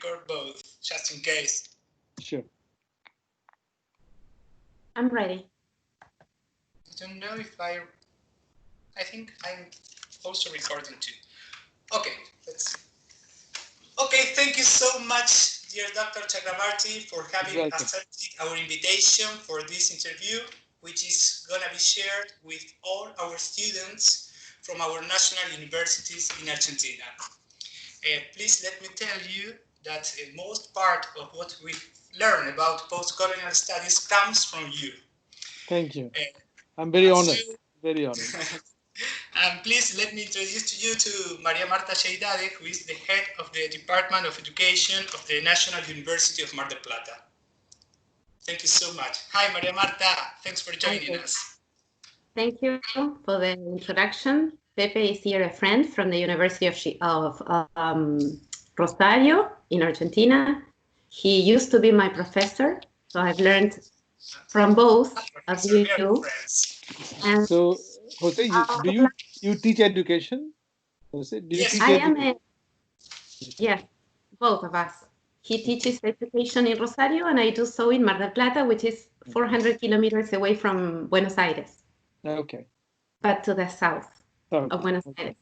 record both, just in case. Sure. I'm ready. I don't know if I think I'm also recording too. Okay, let's. Okay, thank you so much, dear Dr. Chakrabarty, for having accepted our invitation for this interview, which is going to be shared with all our students from our national universities in Argentina. Please let me tell you that most part of what we learn about post-colonial studies comes from you. Thank you. I'm very honored. Very honored. And please let me introduce to you to Maria Marta Sheidade, who is the head of the Department of Education of the National University of Mar del Plata. Thank you so much. Hi, Maria Marta. Thanks for joining us. Thank you for the introduction. Pepe is here, a friend from the University of Rosario in Argentina. He used to be my professor, so I've learned from both of you. And so, Jose, do you teach education? Jose, do you teach education? Yes, both of us. He teaches education in Rosario, and I do so in Mar del Plata, which is 400 kilometers away from Buenos Aires. Okay. But to the south of Buenos Aires.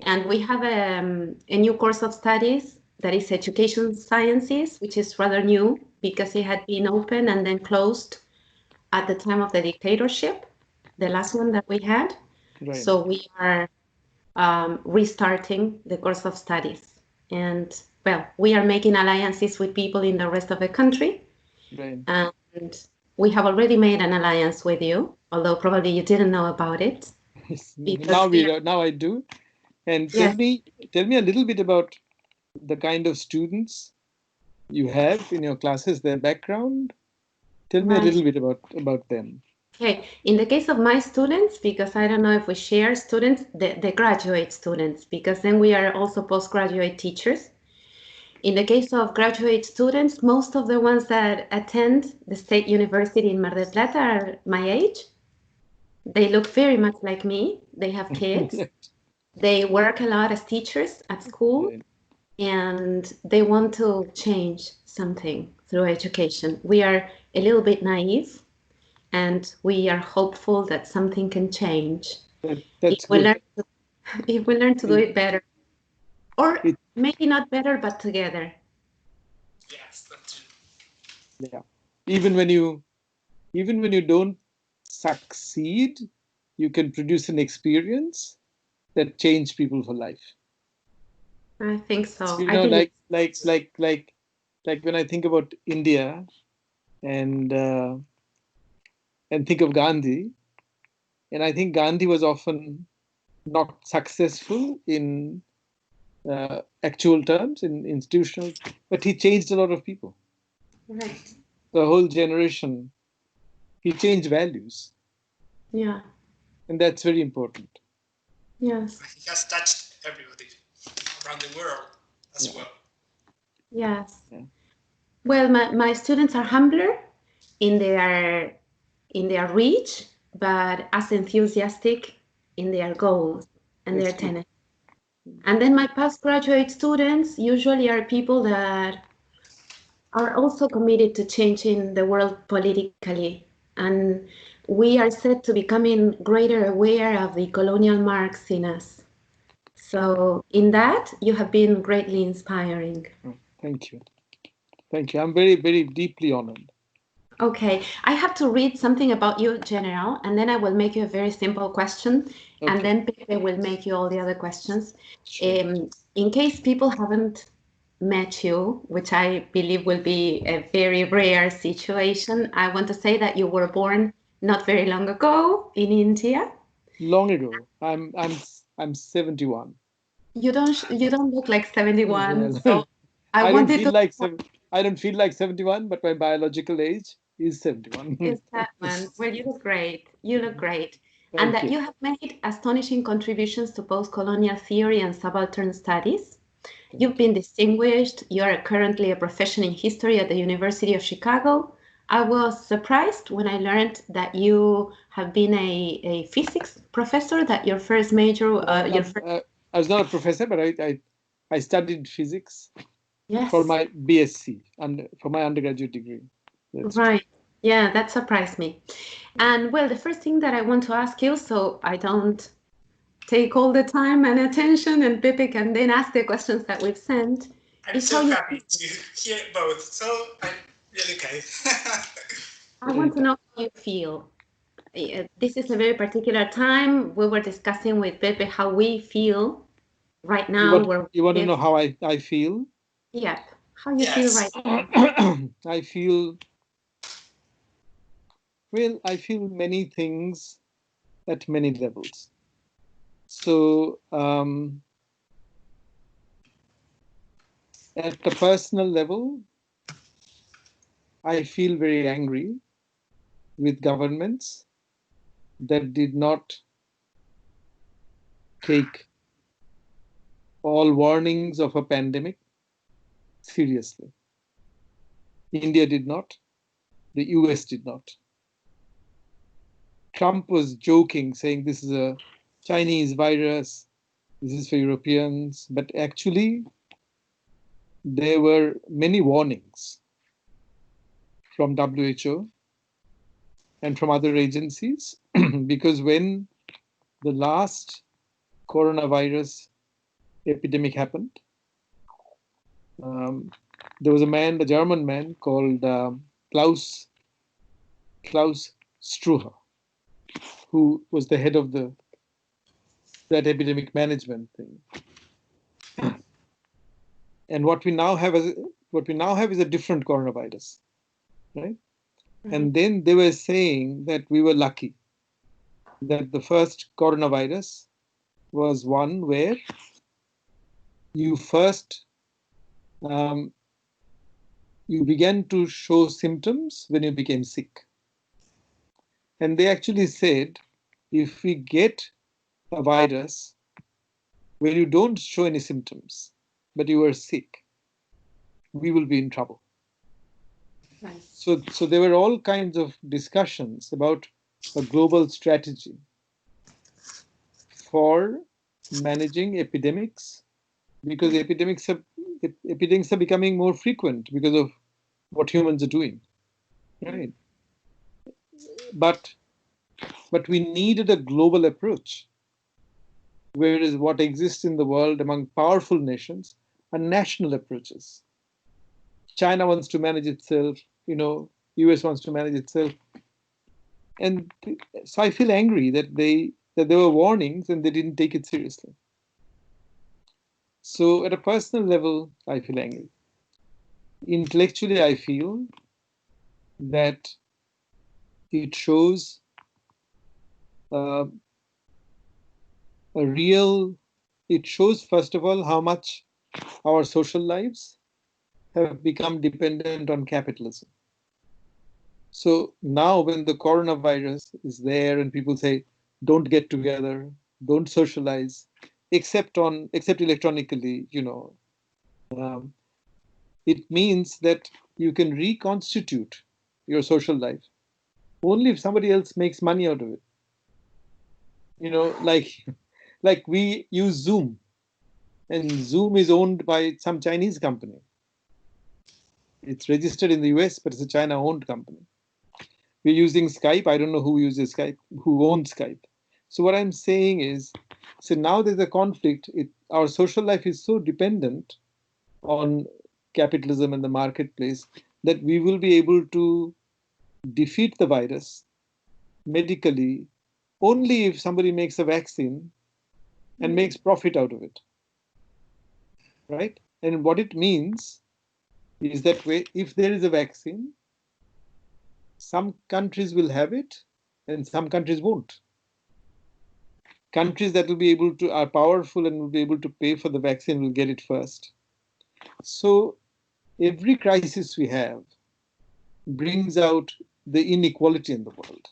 And we have a new course of studies that is Education Sciences, which is rather new because it had been open and then closed at the time of the dictatorship, the last one that we had. Right. So we are restarting the course of studies. And, well, we are making alliances with people in the rest of the country. Right. And we have already made an alliance with you, although probably you didn't know about it. Now I do. And tell me a little bit about the kind of students you have in your classes, their background. Tell me a little bit about them. Okay, in the case of my students, because I don't know if we share students, the graduate students, because then we are also postgraduate teachers. In the case of graduate students, most of the ones that attend the State University in Mar del Plata are my age. They look very much like me. They have kids. They work a lot as teachers at school, and they want to change something through education. We are a little bit naive, and we are hopeful that something can change if we learn to do it better. Or maybe not better, but together. Yes, that's true. Yeah. Even when you don't succeed, you can produce an experience that changes people for life. I think so. You know, like when I think about India and think of Gandhi, and I think Gandhi was often not successful in actual terms, in institutional, but he changed a lot of people. Right. The whole generation, he changed values. Yeah. And that's very important. Yes. He has touched everybody around the world as well. Yes. Yeah. Well, my students are humbler in their reach, but as enthusiastic in their goals and their tenets. And then my postgraduate students usually are people that are also committed to changing the world politically. And we are said to becoming greater aware of the colonial marks in us. So in that, you have been greatly inspiring. Thank you. Thank you. I'm very, very deeply honored. Okay, I have to read something about you, General, and then I will make you a very simple question, and then Pepe will make you all the other questions. Sure. In case people haven't met you, which I believe will be a very rare situation, I want to say that you were born not very long ago in India. Long ago. I'm 71. You don't look like 71. Yeah. So I don't feel like 71, but my biological age is 71. Is that one? Well, you look great. You look great. And that you have made astonishing contributions to post-colonial theory and subaltern studies. You've been distinguished. You are currently a professor in history at the University of Chicago. I was surprised when I learned that you have been a physics professor, that your first major... I was not a professor, but I studied physics Yes. For my BSc and for my undergraduate degree. That's right. True. Yeah, that surprised me. And well, the first thing that I want to ask you, so I don't take all the time and attention, and Pepe can then ask the questions that we've sent. I'm so happy to hear both. So I'm really okay. I want to know how you feel. This is a very particular time. We were discussing with Pepe how we feel right now. You want to know how I feel? Yeah, how you feel right now? I feel, well, I feel many things at many levels. So at the personal level, I feel very angry with governments that did not take all warnings of a pandemic seriously. India did not. The US did not. Trump was joking, saying this is a Chinese virus, this is for Europeans, but actually there were many warnings from WHO and from other agencies, because when the last coronavirus epidemic happened, there was a German man called Klaus Struhe, who was the head of that epidemic management thing. And what we now have is a different coronavirus, right? Mm-hmm. And then they were saying that we were lucky that the first coronavirus was one where you first you began to show symptoms when you became sick. And they actually said, if we get a virus where you don't show any symptoms, but you are sick, we will be in trouble. Nice. So there were all kinds of discussions about a global strategy for managing epidemics, because epidemics are becoming more frequent because of what humans are doing, right? But we needed a global approach, whereas what exists in the world among powerful nations are national approaches. China wants to manage itself, US wants to manage itself. And so I feel angry that there were warnings and they didn't take it seriously. So at a personal level, I feel angry. Intellectually, I feel that it shows it shows, first of all, how much our social lives have become dependent on capitalism. So now when the coronavirus is there and people say, don't get together, don't socialize, except electronically, it means that you can reconstitute your social life only if somebody else makes money out of it. Like we use Zoom, and Zoom is owned by some Chinese company. It's registered in the US, but it's a China-owned company. We're using Skype. I don't know who uses Skype, who owns Skype. So what I'm saying is, so now there's a conflict. Our social life is so dependent on capitalism and the marketplace that we will be able to defeat the virus medically only if somebody makes a vaccine and makes profit out of it, right? And what it means is that if there is a vaccine, some countries will have it and some countries won't. Countries that will be are powerful and will be able to pay for the vaccine will get it first. So every crisis we have brings out the inequality in the world.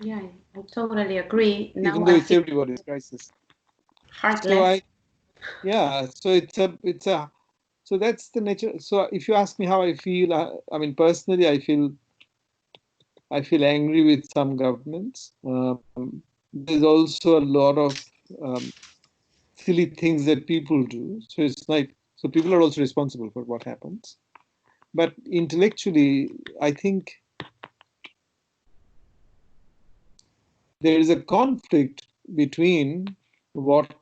Yeah, I totally agree. Even though it's everybody's crisis. Heartless. So that's the nature. So if you ask me how I feel, I mean, personally, I feel angry with some governments. There's also a lot of silly things that people do. So it's like, so people are also responsible for what happens. But intellectually, I think there is a conflict between what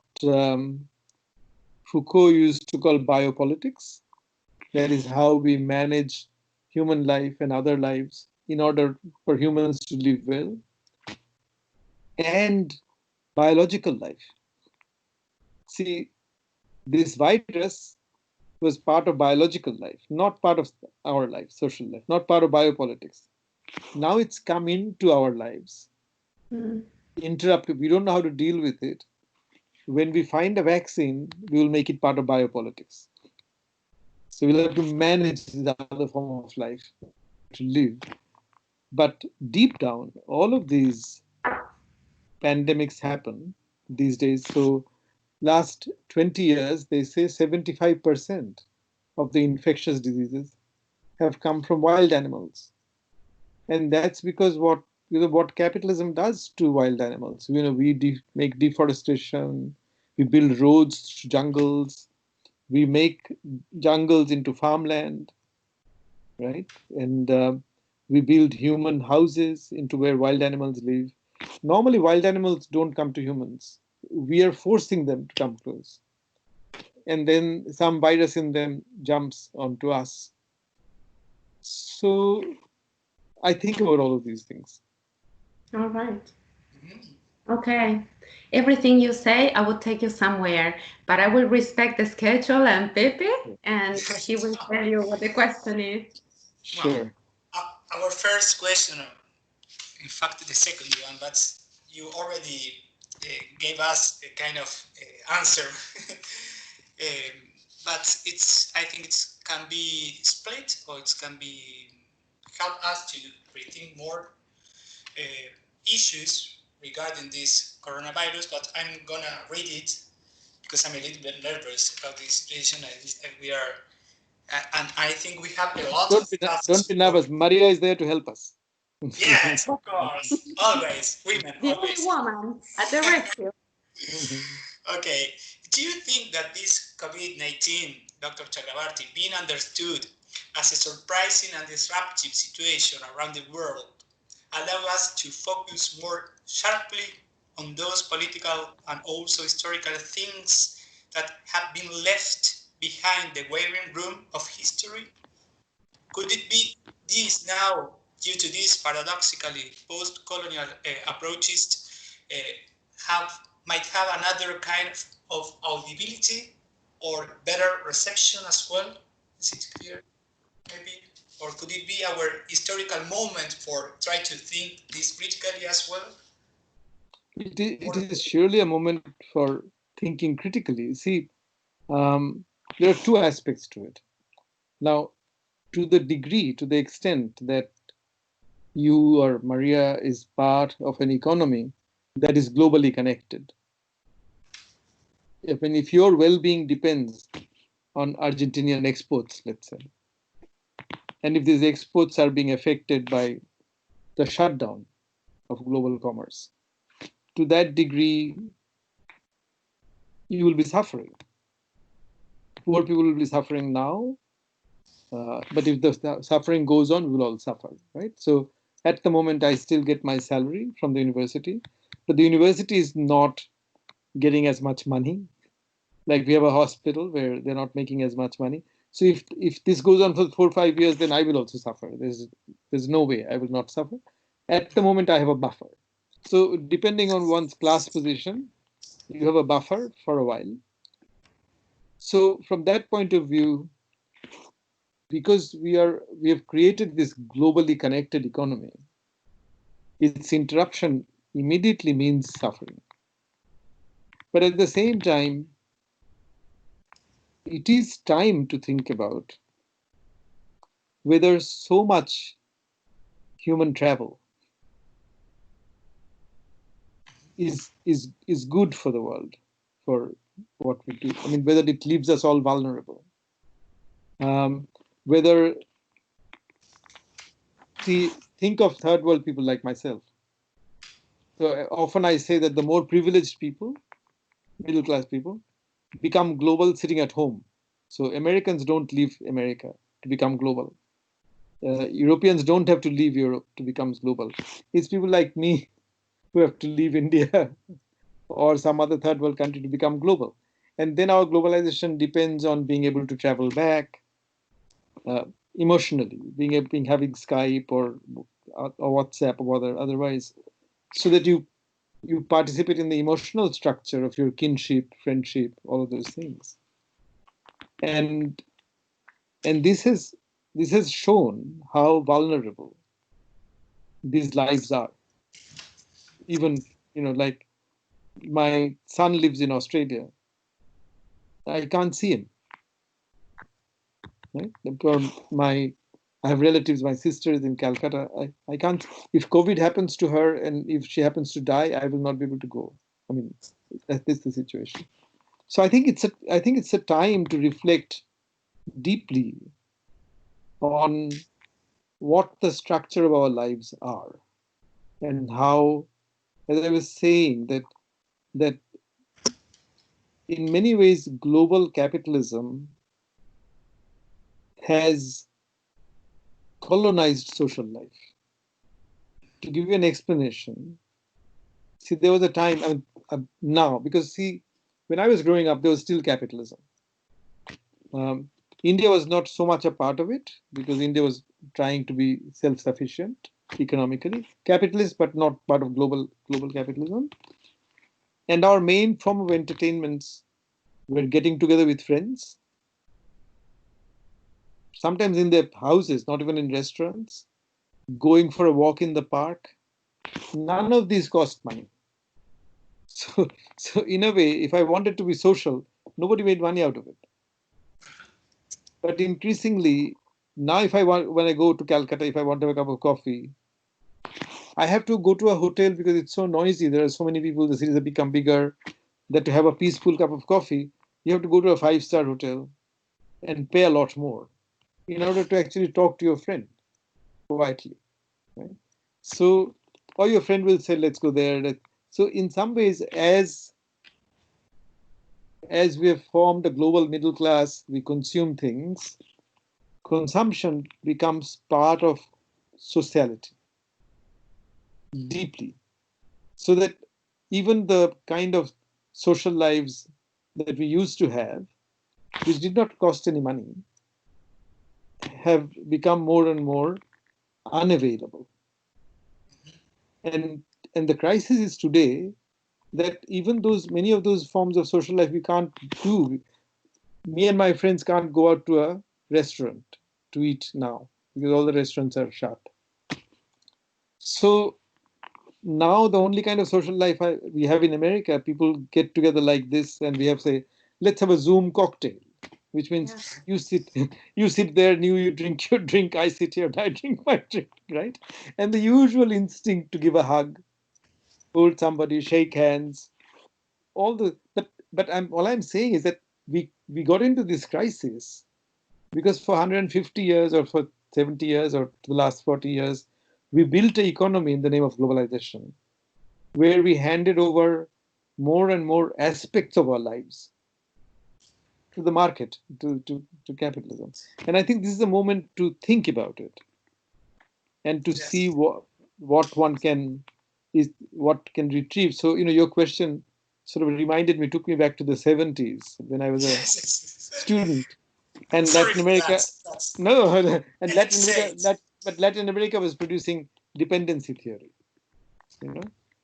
Foucault used to call biopolitics. That is how we manage human life and other lives in order for humans to live well, and biological life. See, this virus was part of biological life, not part of our life, social life, not part of biopolitics. Now it's come into our lives, interrupted. We don't know how to deal with it. When we find a vaccine, we will make it part of biopolitics. So we'll have to manage the other form of life to live. But deep down, all of these pandemics happen these days. So last 20 years, they say 75% of the infectious diseases have come from wild animals. And that's because what capitalism does to wild animals. We make deforestation, we build roads to jungles, we make jungles into farmland, right? And we build human houses into where wild animals live. Normally, wild animals don't come to humans. We are forcing them to come close. And then some virus in them jumps onto us. So I think about all of these things. All right. Okay. Everything you say, I will take you somewhere, but I will respect the schedule and Pepe, and she will tell you what the question is. Sure. Well, our first question, in fact, the second one, but you already gave us a kind of answer. But I think it can be split, or it can be help us to rethink more issues regarding this coronavirus. But I'm gonna read it because I'm a little bit nervous about this situation. We are, and I think we have a lot of tasks. Don't be nervous. Maria is there to help us. Yes, of course. Always, women, The always. only woman at the rescue. Okay. Do you think that this COVID-19, Dr. Chakrabarty, being understood as a surprising and disruptive situation around the world, allow us to focus more sharply on those political and also historical things that have been left behind the waiting room of history? Could it be this now, due to these paradoxically post-colonial approaches, might have another kind of audibility or better reception as well? Is it clear, maybe? Or could it be our historical moment for trying to think this critically as well? It is surely a moment for thinking critically. See, there are two aspects to it. Now, to the extent that you or Maria is part of an economy that is globally connected. If your well-being depends on Argentinian exports, let's say, and if these exports are being affected by the shutdown of global commerce, to that degree, you will be suffering. Poor people will be suffering now, but if the suffering goes on, we will all suffer, right? So at the moment, I still get my salary from the university, but the university is not getting as much money. Like we have a hospital where they're not making as much money. So if this goes on for 4 or 5 years, then I will also suffer. There's no way I will not suffer. At the moment, I have a buffer. So depending on one's class position, you have a buffer for a while. So from that point of view, because we have created this globally connected economy, its interruption immediately means suffering. But at the same time, it is time to think about whether so much human travel is good for the world, for what we do. I mean, whether it leaves us all vulnerable. Whether, think of third world people like myself. So often I say that the more privileged people, middle class people, become global sitting at home. So Americans don't leave America to become global. Europeans don't have to leave Europe to become global. It's people like me who have to leave India or some other third world country to become global. And then our globalization depends on being able to travel back emotionally, having Skype or WhatsApp or otherwise, so that you participate in the emotional structure of your kinship, friendship, all of those things. And this has shown how vulnerable these lives are. Even, like my son lives in Australia. I can't see him. Right? I have relatives, my sister is in Calcutta. I can't, if COVID happens to her and if she happens to die, I will not be able to go. I mean, that is the situation. So I think it's a time to reflect deeply on what the structure of our lives are and how, as I was saying, that in many ways global capitalism has colonized social life. To give you an explanation, see, there was a time, now, because see, when I was growing up, there was still capitalism. India was not so much a part of it because India was trying to be self-sufficient economically, capitalist, but not part of global capitalism. And our main form of entertainments were getting together with friends, sometimes in their houses, not even in restaurants, going for a walk in the park. None of these cost money. So in a way, if I wanted to be social, nobody made money out of it. But increasingly, now when I go to Calcutta, if I want to have a cup of coffee, I have to go to a hotel because it's so noisy. There are so many people, the cities have become bigger, that to have a peaceful cup of coffee, you have to go to a 5-star hotel and pay a lot more in order to actually talk to your friend quietly. Right? So, or your friend will say, let's go there. So in some ways, as we have formed a global middle class, we consume things, consumption becomes part of sociality deeply. So that even the kind of social lives that we used to have, which did not cost any money, have become more and more unavailable. And the crisis is today that even many of those forms of social life we can't do. Me and my friends can't go out to a restaurant to eat now because all the restaurants are shut. So now the only kind of social life we have in America, people get together like this and we have say, let's have a Zoom cocktail, which means you sit there, you drink your drink, I sit here and I drink my drink, right? And the usual instinct to give a hug, hold somebody, shake hands, but all I'm saying is that we got into this crisis because for 150 years or for 70 years or the last 40 years, we built an economy in the name of globalization, where we handed over more and more aspects of our lives to the market, to capitalism. And I think this is a moment to think about it and to see what one can retrieve. So, your question sort of took me back to the 70s when I was a student. And Latin America, but Latin America was producing dependency theory,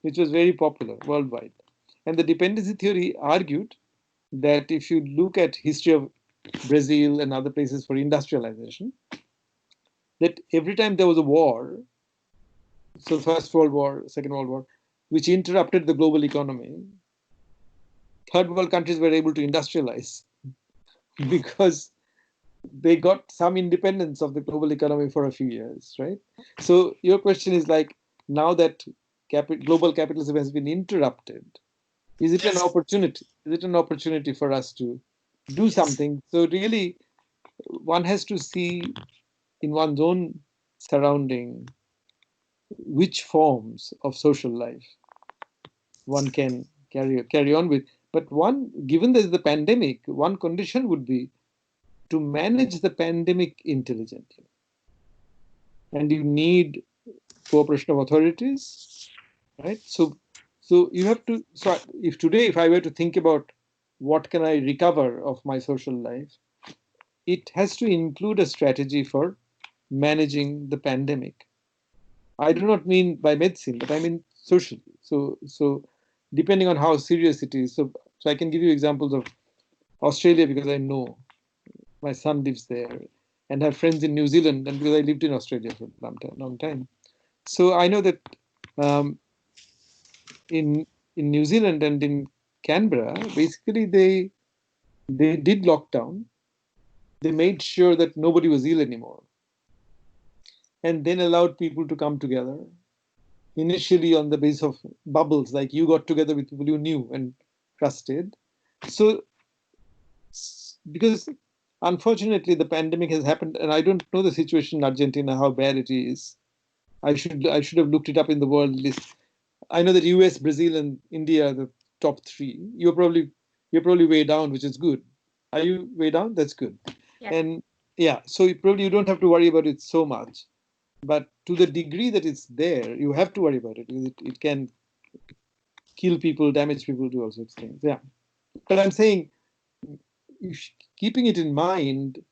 which was very popular worldwide. And the dependency theory argued that if you look at history of Brazil and other places for industrialization, that every time there was a war, so First World War, Second World War, which interrupted the global economy, third world countries were able to industrialize because they got some independence of the global economy for a few years, right? So your question is like, now that global capitalism has been interrupted, is it an opportunity? Is it an opportunity for us to do something? So really, one has to see in one's own surrounding which forms of social life one can carry on with. But given there's the pandemic, one condition would be to manage the pandemic intelligently. And you need cooperation of authorities, right? So you have to, if I were to think about what can I recover of my social life, it has to include a strategy for managing the pandemic. I do not mean by medicine, but I mean socially. So depending on how serious it is. So I can give you examples of Australia because I know my son lives there, and have friends in New Zealand, and because I lived in Australia for a long time. So I know that in New Zealand and in Canberra, basically they did lockdown. They made sure that nobody was ill anymore, and then allowed people to come together. Initially on the basis of bubbles, like you got together with people you knew and trusted. So because unfortunately the pandemic has happened, and I don't know the situation in Argentina, how bad it is. I should have looked it up in the world list. I know that US, Brazil, and India are the top 3. You're probably way down, which is good. Are you way down? That's good. Yes. And yeah, so you don't have to worry about it so much. But to the degree that it's there, you have to worry about it because it can kill people, damage people, do all sorts of things. Yeah. But I'm saying, keeping it in mind,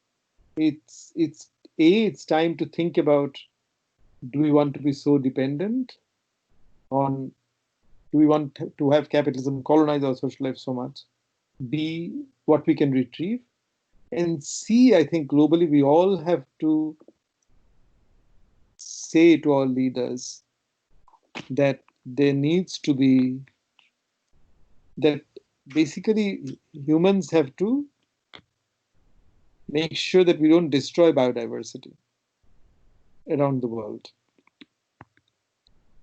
it's time to think about, do we want to be so dependent on, do we want to have capitalism colonize our social life so much? B, what we can retrieve. And C, I think globally we all have to say to our leaders that there needs to be, that basically humans have to make sure that we don't destroy biodiversity around the world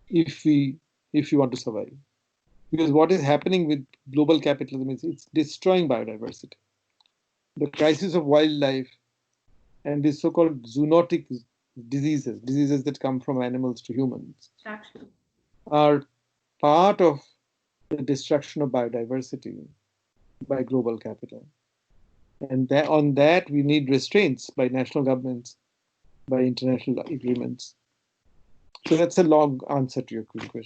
if we want to survive. Because what is happening with global capitalism is it's destroying biodiversity. The crisis of wildlife and these so-called zoonotic diseases that come from animals to humans, are part of the destruction of biodiversity by global capital. And on that, we need restraints by national governments, by international agreements. So that's a long answer to your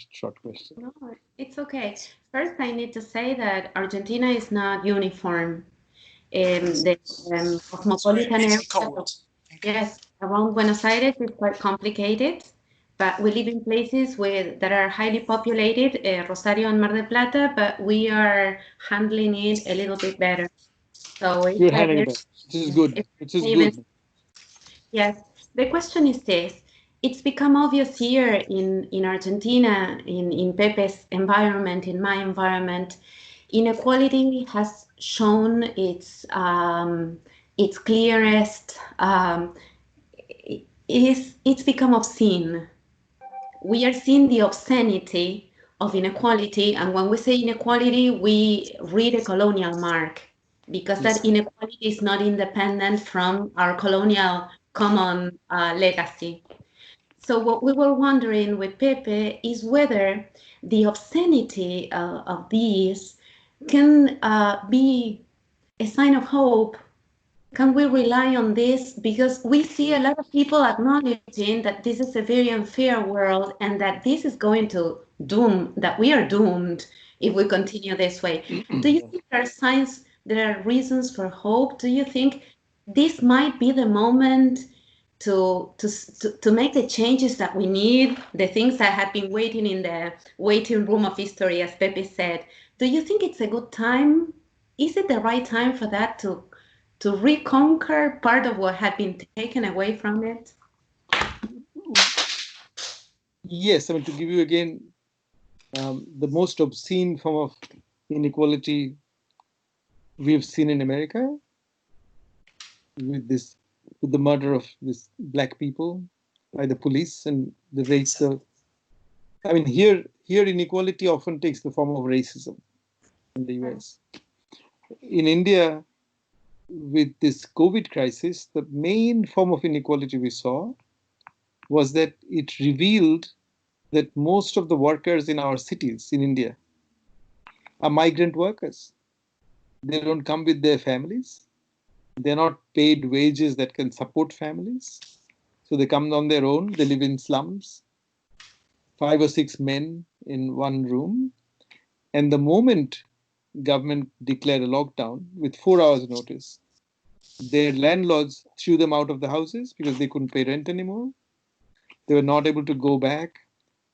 short question. No, it's okay. First, I need to say that Argentina is not uniform. The cosmopolitan area, yes, around Buenos Aires is quite complicated, but we live in places that are highly populated, Rosario and Mar del Plata, but we are handling it a little bit better. So you're handling it better, which is good. Which is good. Yes, the question is this. It's become obvious here in Argentina, in Pepe's environment, in my environment, inequality has shown its clearest. It's become obscene. We are seeing the obscenity of inequality, and when we say inequality, we read a colonial mark, because that inequality is not independent from our colonial common legacy. So what we were wondering with Pepe is whether the obscenity of these can be a sign of hope. Can we rely on this? Because we see a lot of people acknowledging that this is a very unfair world and that this is going to that we are doomed if we continue this way. Do you think there are signs, there are reasons for hope? Do you think this might be the moment to make the changes that we need, the things that have been waiting in the waiting room of history, as Pepe said? Do you think it's a good time? Is it the right time for that to reconquer part of what had been taken away from it? Yes, I mean, to give you again the most obscene form of inequality we've seen in America, with the murder of these black people by the police and the race. I mean, here inequality often takes the form of racism in the US. In India, with this COVID crisis, the main form of inequality we saw was that it revealed that most of the workers in our cities in India are migrant workers. They don't come with their families. They're not paid wages that can support families. So they come on their own. They live in slums, 5 or 6 men in one room. And the moment government declared a lockdown with 4 hours notice, their landlords threw them out of the houses because they couldn't pay rent anymore. They were not able to go back.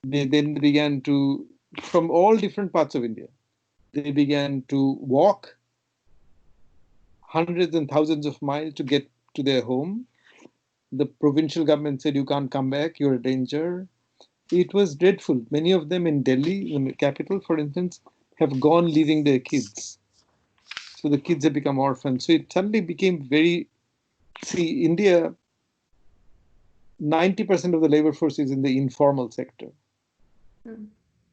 They then began to, from all different parts of India, they began to walk hundreds and thousands of miles to get to their home. The provincial government said, you can't come back, you're a danger. It was dreadful. Many of them in Delhi, in the capital, for instance, have gone leaving their kids. So the kids have become orphans. So it suddenly became very, see, India, 90% of the labor force is in the informal sector. And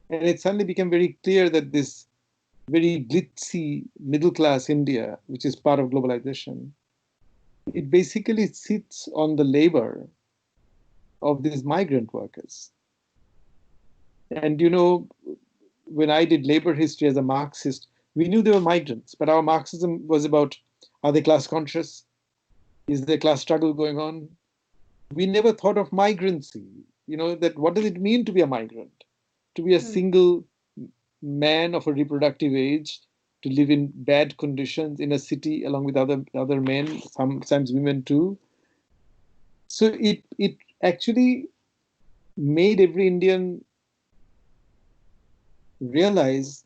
it suddenly became very clear that this very glitzy middle class India, which is part of globalization, it basically sits on the labor of these migrant workers. And you know, when I did labor history as a Marxist, we knew they were migrants, but our Marxism was about, are they class conscious? Is there class struggle going on? We never thought of migrancy. You know, that what does it mean to be a migrant? To be a single man of a reproductive age, to live in bad conditions in a city along with other men, sometimes women too. So it actually made every Indian realize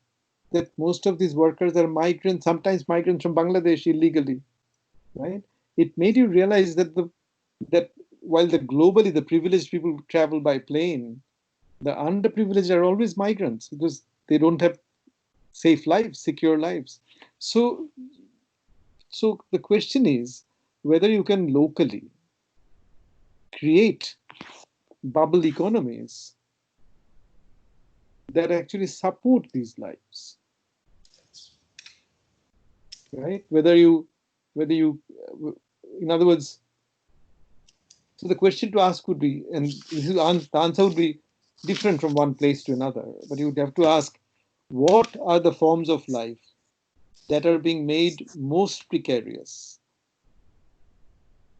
that most of these workers are migrants, sometimes migrants from Bangladesh illegally, right? It made you realize that while globally the privileged people travel by plane, the underprivileged are always migrants because they don't have safe lives, secure lives. So the question is whether you can locally create bubble economies that actually support these lives, right? Whether you, in other words, so the question to ask would be, and the answer would be different from one place to another, but you would have to ask, what are the forms of life that are being made most precarious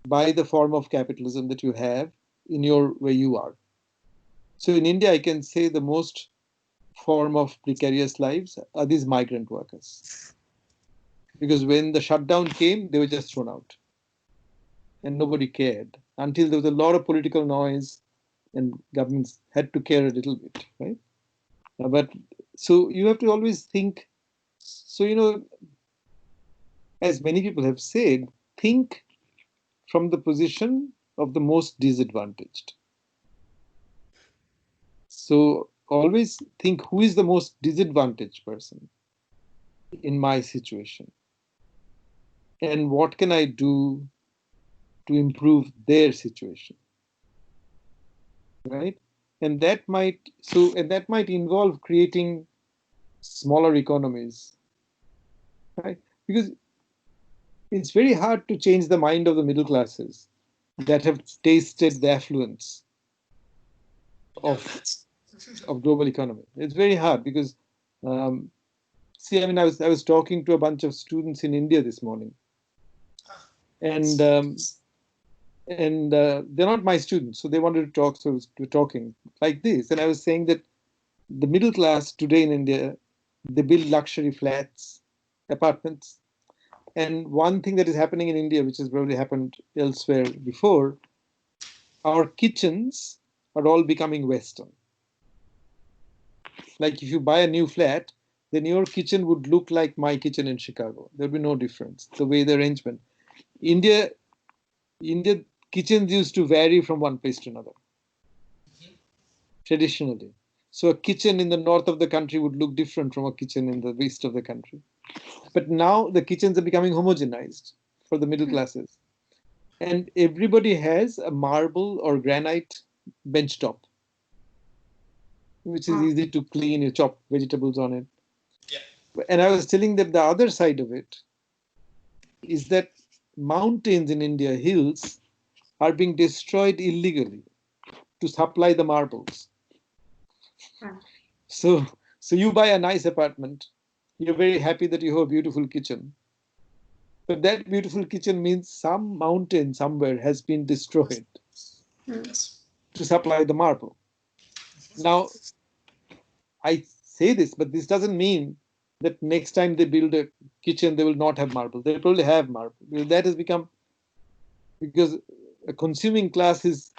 by the form of capitalism that you have in where you are? So in India, I can say the most form of precarious lives are these migrant workers. Because when the shutdown came, they were just thrown out. And nobody cared until there was a lot of political noise and governments had to care a little bit, right? But so you have to always think, so, you know, as many people have said, think from the position of the most disadvantaged. So always think, who is the most disadvantaged person in my situation? And what can I do to improve their situation? Right? And that might involve creating smaller economies, right? Because it's very hard to change the mind of the middle classes that have tasted the affluence of global economy. It's very hard because, see, I mean, I was talking to a bunch of students in India this morning, and they're not my students, so they wanted to talk, so we're talking like this. And I was saying that the middle class today in India, they build luxury flats, apartments. And one thing that is happening in India, which has probably happened elsewhere before, our kitchens are all becoming Western. Like if you buy a new flat, then your kitchen would look like my kitchen in Chicago. There'd be no difference, the way the arrangement. India kitchens used to vary from one place to another, traditionally. So a kitchen in the north of the country would look different from a kitchen in the west of the country. But now the kitchens are becoming homogenized for the middle classes. And everybody has a marble or granite benchtop, which is easy to clean. You chop vegetables on it. Yeah. And I was telling them the other side of it is that mountains in India, hills, are being destroyed illegally to supply the marbles. So you buy a nice apartment. You're very happy that you have a beautiful kitchen. But that beautiful kitchen means some mountain somewhere has been destroyed to supply the marble. Now, I say this, but this doesn't mean that next time they build a kitchen, they will not have marble. They'll probably have marble. That has become, because a consuming class is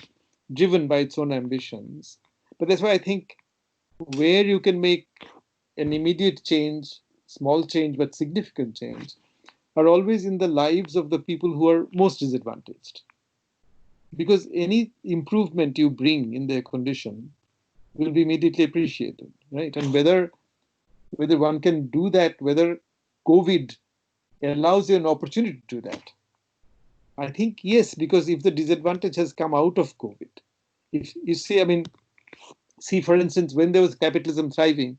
driven by its own ambitions. But that's why I think where you can make an immediate change, small change, but significant change, are always in the lives of the people who are most disadvantaged. Because any improvement you bring in their condition will be immediately appreciated, right? And whether one can do that, whether COVID allows you an opportunity to do that, I think yes, because if the disadvantage has come out of COVID, if you see, I mean, see, for instance, when there was capitalism thriving,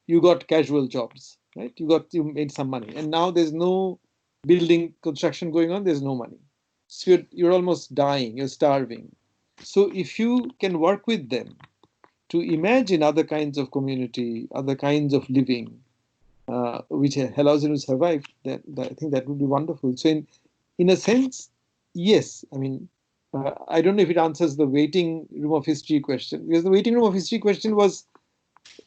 you got casual jobs, right? You made some money, and now there's no building construction going on. There's no money, so you're almost dying. You're starving. So if you can work with them to imagine other kinds of community, other kinds of living, which allows you to survive, that I think that would be wonderful. So in a sense, yes. I mean, I don't know if it answers the waiting room of history question, because the waiting room of history question was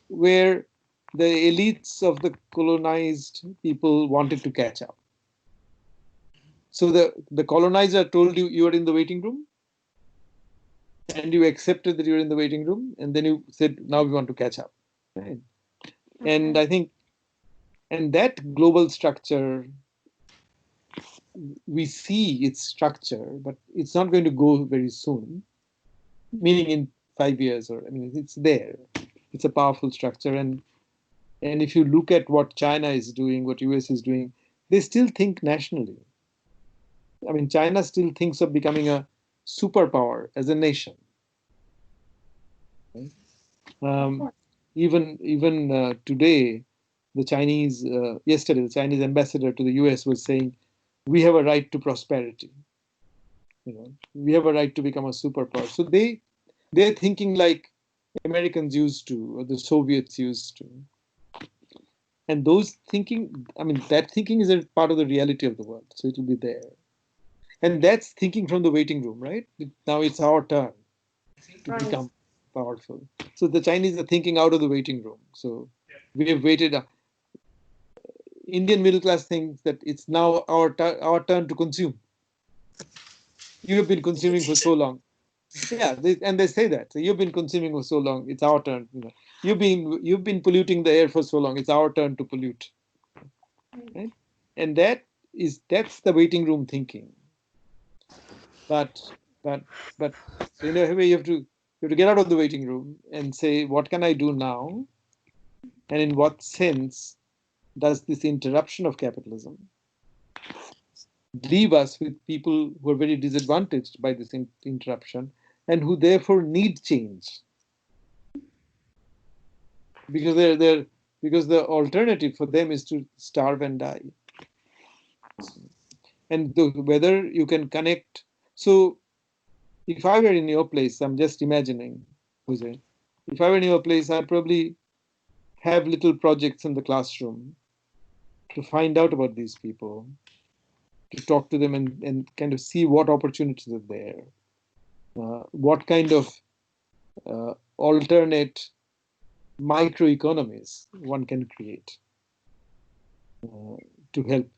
where the elites of the colonized people wanted to catch up. So the colonizer told you you are in the waiting room, and you accepted that you're in the waiting room, and then you said, now we want to catch up. Right? And I think, and that global structure, we see its structure, but it's not going to go very soon, meaning in 5 years, or I mean, it's there. It's a powerful structure. And if you look at what China is doing, what US is doing, they still think nationally. I mean, China still thinks of becoming a superpower as a nation. Even today, the Chinese, yesterday, the Chinese ambassador to the US was saying, we have a right to prosperity. We have a right to become a superpower. So they're thinking like Americans used to, or the Soviets used to. And those thinking, I mean, that thinking is a part of the reality of the world. So it will be there. And that's thinking from the waiting room, right? Now it's our turn to become powerful. So the Chinese are thinking out of the waiting room. So we have waited. Indian middle class thinks that it's now our turn to consume. You have been consuming for so long. Yeah, and they say that. So you've been consuming for so long. It's our turn. You've been polluting the air for so long. It's our turn to pollute. Right? And that's the waiting room thinking. But in a way, you have to get out of the waiting room and say, what can I do now? And in what sense does this interruption of capitalism leave us with people who are very disadvantaged by this interruption and who therefore need change? Because the alternative for them is to starve and die. And whether you can connect. So if I were in your place, I'm just imagining, Jose, if I were in your place, I'd probably have little projects in the classroom to find out about these people, to talk to them and kind of see what opportunities are there, what kind of alternate microeconomies one can create to help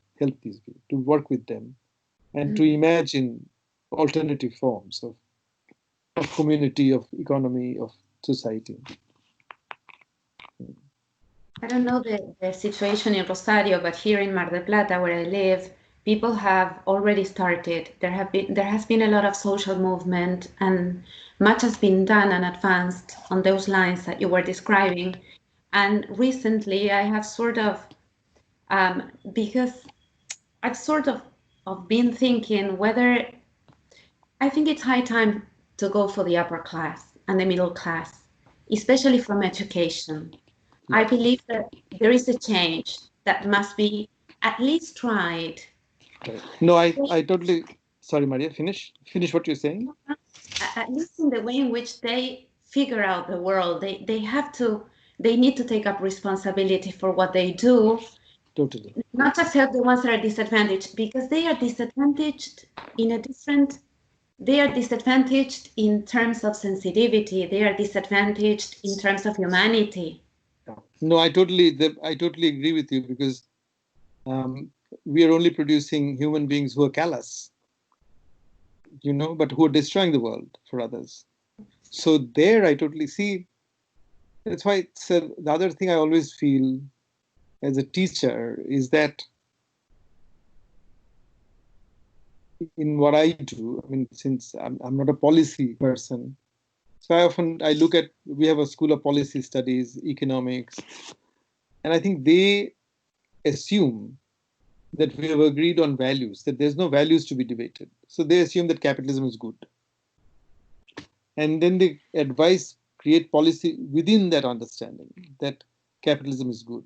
these people, to work with them, and to imagine alternative forms of community, of economy, of society. I don't know the situation in Rosario, but here in Mar del Plata, where I live, people have already started. There has been a lot of social movement, and much has been done and advanced on those lines that you were describing. And recently, I have sort of, because I've sort of been thinking whether, I think it's high time to go for the upper class and the middle class, especially from education. I believe that there is a change that must be at least tried. No, I totally, sorry, Maria, finish what you're saying. At least in the way in which they figure out the world, they need to take up responsibility for what they do. Totally. not just help the ones that are disadvantaged, because they are disadvantaged in a different, they are disadvantaged in terms of sensitivity, they are disadvantaged in terms of humanity. No, I totally agree with you, because we are only producing human beings who are callous, but who are destroying the world for others. So there I totally see. That's why the other thing I always feel as a teacher is that in what I do, I mean, since I'm not a policy person, so I look at, we have a School of Policy Studies, economics, and I think they assume that we have agreed on values, that there's no values to be debated. So they assume that capitalism is good. And then they create policy within that understanding that capitalism is good.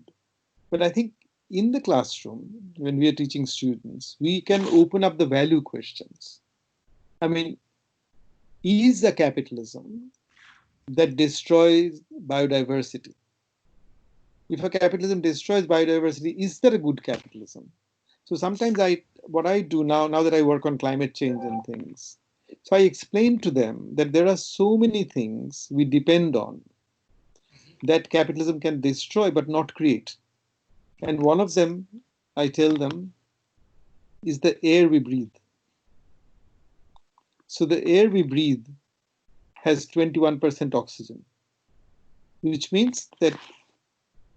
But I think in the classroom, when we are teaching students, we can open up the value questions. I mean, is a capitalism that destroys biodiversity? If a capitalism destroys biodiversity, is that a good capitalism? So sometimes what I do now that I work on climate change and things, so I explain to them that there are so many things we depend on that capitalism can destroy but not create. And one of them, I tell them, is the air we breathe. So the air we breathe has 21% oxygen, which means that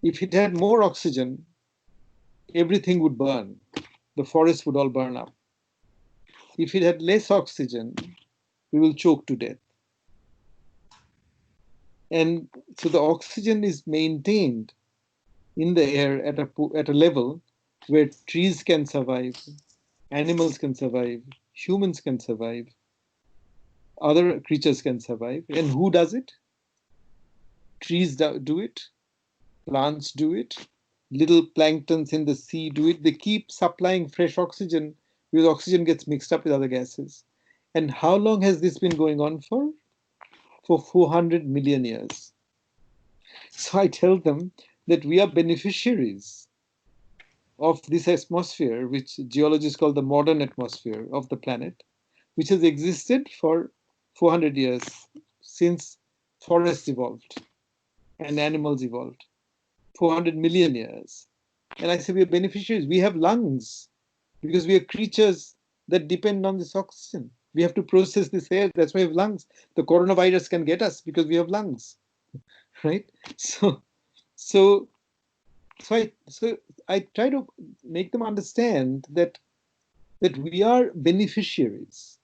if it had more oxygen, everything would burn. The forest would all burn up. If it had less oxygen, we will choke to death. And so the oxygen is maintained in the air at a level where trees can survive, animals can survive, humans can survive, other creatures can survive. And who does it? Trees do it, plants do it, little planktons in the sea do it. They keep supplying fresh oxygen because oxygen gets mixed up with other gases. And how long has this been going on for? For 400 million years. So I tell them that we are beneficiaries of this atmosphere, which geologists call the modern atmosphere of the planet, which has existed for 400 years since forests evolved and animals evolved. 400 million years. And I say we are beneficiaries. We have lungs because we are creatures that depend on this oxygen. We have to process this air. That's why we have lungs. The coronavirus can get us because we have lungs, right? So I try to make them understand that we are beneficiaries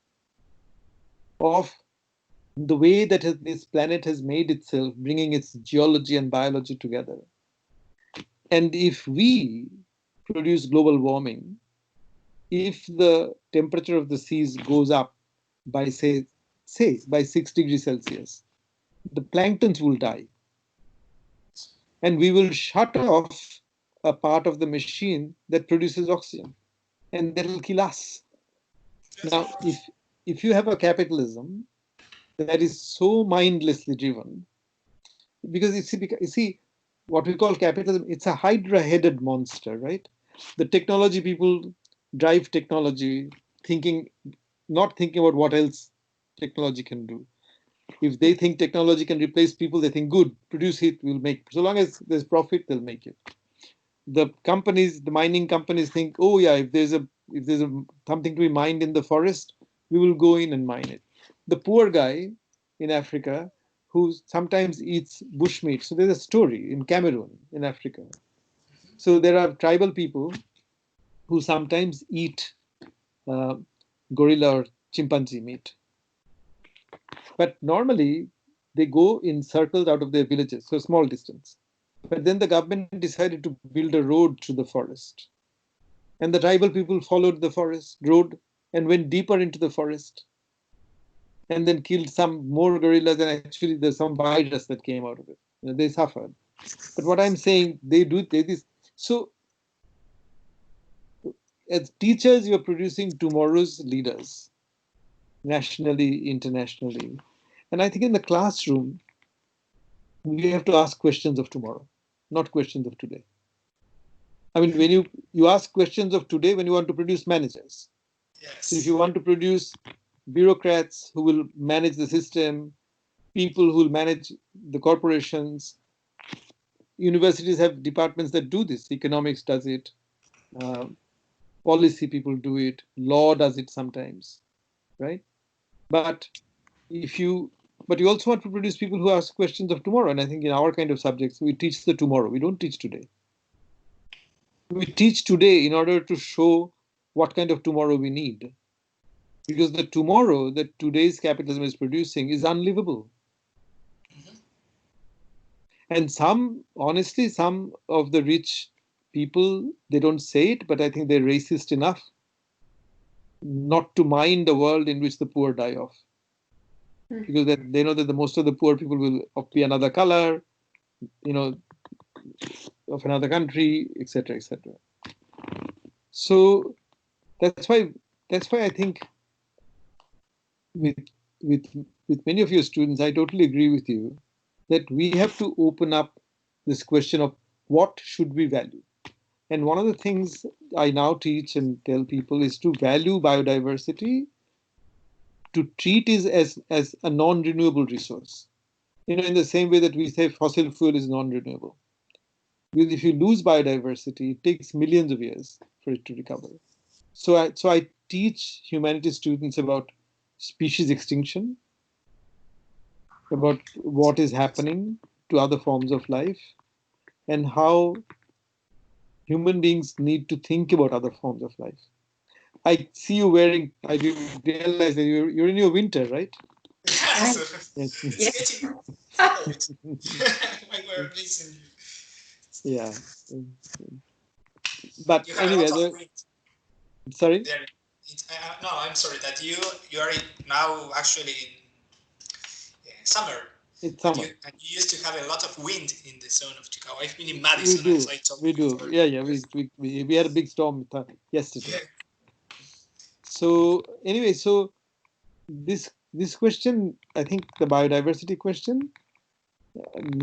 of the way that this planet has made itself, bringing its geology and biology together. And if we produce global warming, if the temperature of the seas goes up by say by 6 degrees Celsius, the planktons will die. And we will shut off a part of the machine that produces oxygen, and that will kill us. Now, if you have a capitalism that is so mindlessly driven, because you see, what we call capitalism, it's a hydra-headed monster, right? The technology people drive technology not thinking about what else technology can do. If they think technology can replace people, they think, good, produce it, we'll make. So long as there's profit, they'll make it. The mining companies think, oh yeah, if there's something to be mined in the forest, we will go in and mine it. The poor guy in Africa who sometimes eats bushmeat. So there's a story in Cameroon, in Africa. So there are tribal people who sometimes eat gorilla or chimpanzee meat. But normally they go in circles out of their villages, so small distance. But then the government decided to build a road through the forest. And the tribal people followed the forest road and went deeper into the forest. And then killed some more gorillas, and actually there's some virus that came out of it. They suffered. But what I'm saying, they this. So as teachers, you're producing tomorrow's leaders, nationally, internationally. And I think in the classroom, we have to ask questions of tomorrow, not questions of today. I mean, when you ask questions of today when you want to produce managers. Yes. So if you want to produce bureaucrats who will manage the system, people who will manage the corporations, universities have departments that do this. Economics does it. Policy people do it. Law does it sometimes, right? But you also want to produce people who ask questions of tomorrow. And I think in our kind of subjects, we teach the tomorrow. We don't teach today. We teach today in order to show what kind of tomorrow we need. Because the tomorrow that today's capitalism is producing is unlivable. And honestly, some of the rich people, they don't say it, but I think they're racist enough not to mind the world in which the poor die off. Because they know that the most of the poor people will be another color, of another country, etc., etc. So that's why I think with many of your students, I totally agree with you that we have to open up this question of what should we value. And one of the things I now teach and tell people is to value biodiversity, to treat it as a non-renewable resource. In the same way that we say fossil fuel is non-renewable. Because if you lose biodiversity, it takes millions of years for it to recover. So I teach humanities students about species extinction, about what is happening to other forms of life, and how human beings need to think about other forms of life. I see you wearing, I realize that you're in your winter, right? Yes. Yes. It's getting cold. When we're listening. Yeah. But You have anyway, a lot of wind. Sorry? There. No, I'm sorry that you are now actually in summer. It's summer. And you used to have a lot of wind in the zone of Chicago. I've been in Madison, as I told you before. Yeah. We had a big storm yesterday. Yeah. So anyway, this question, I think the biodiversity question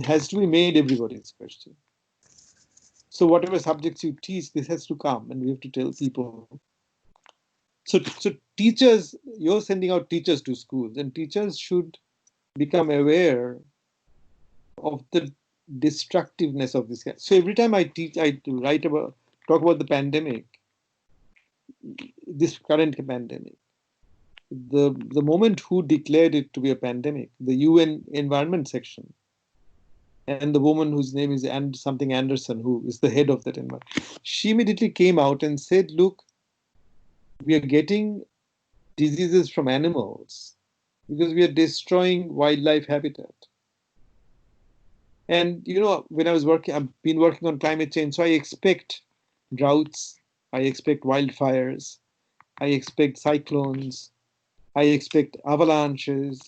has to be made everybody's question. So whatever subjects you teach, this has to come, and we have to tell people. So teachers, you're sending out teachers to schools, and teachers should become aware of the destructiveness of this. So every time I teach, I talk about the pandemic, this current pandemic. The moment who declared it to be a pandemic, the UN Environment Section, and the woman whose name is something Anderson, who is the head of that environment, she immediately came out and said, look, we are getting diseases from animals because we are destroying wildlife habitat. And when I was working, I've been working on climate change, so I expect droughts, I expect wildfires, I expect cyclones, I expect avalanches,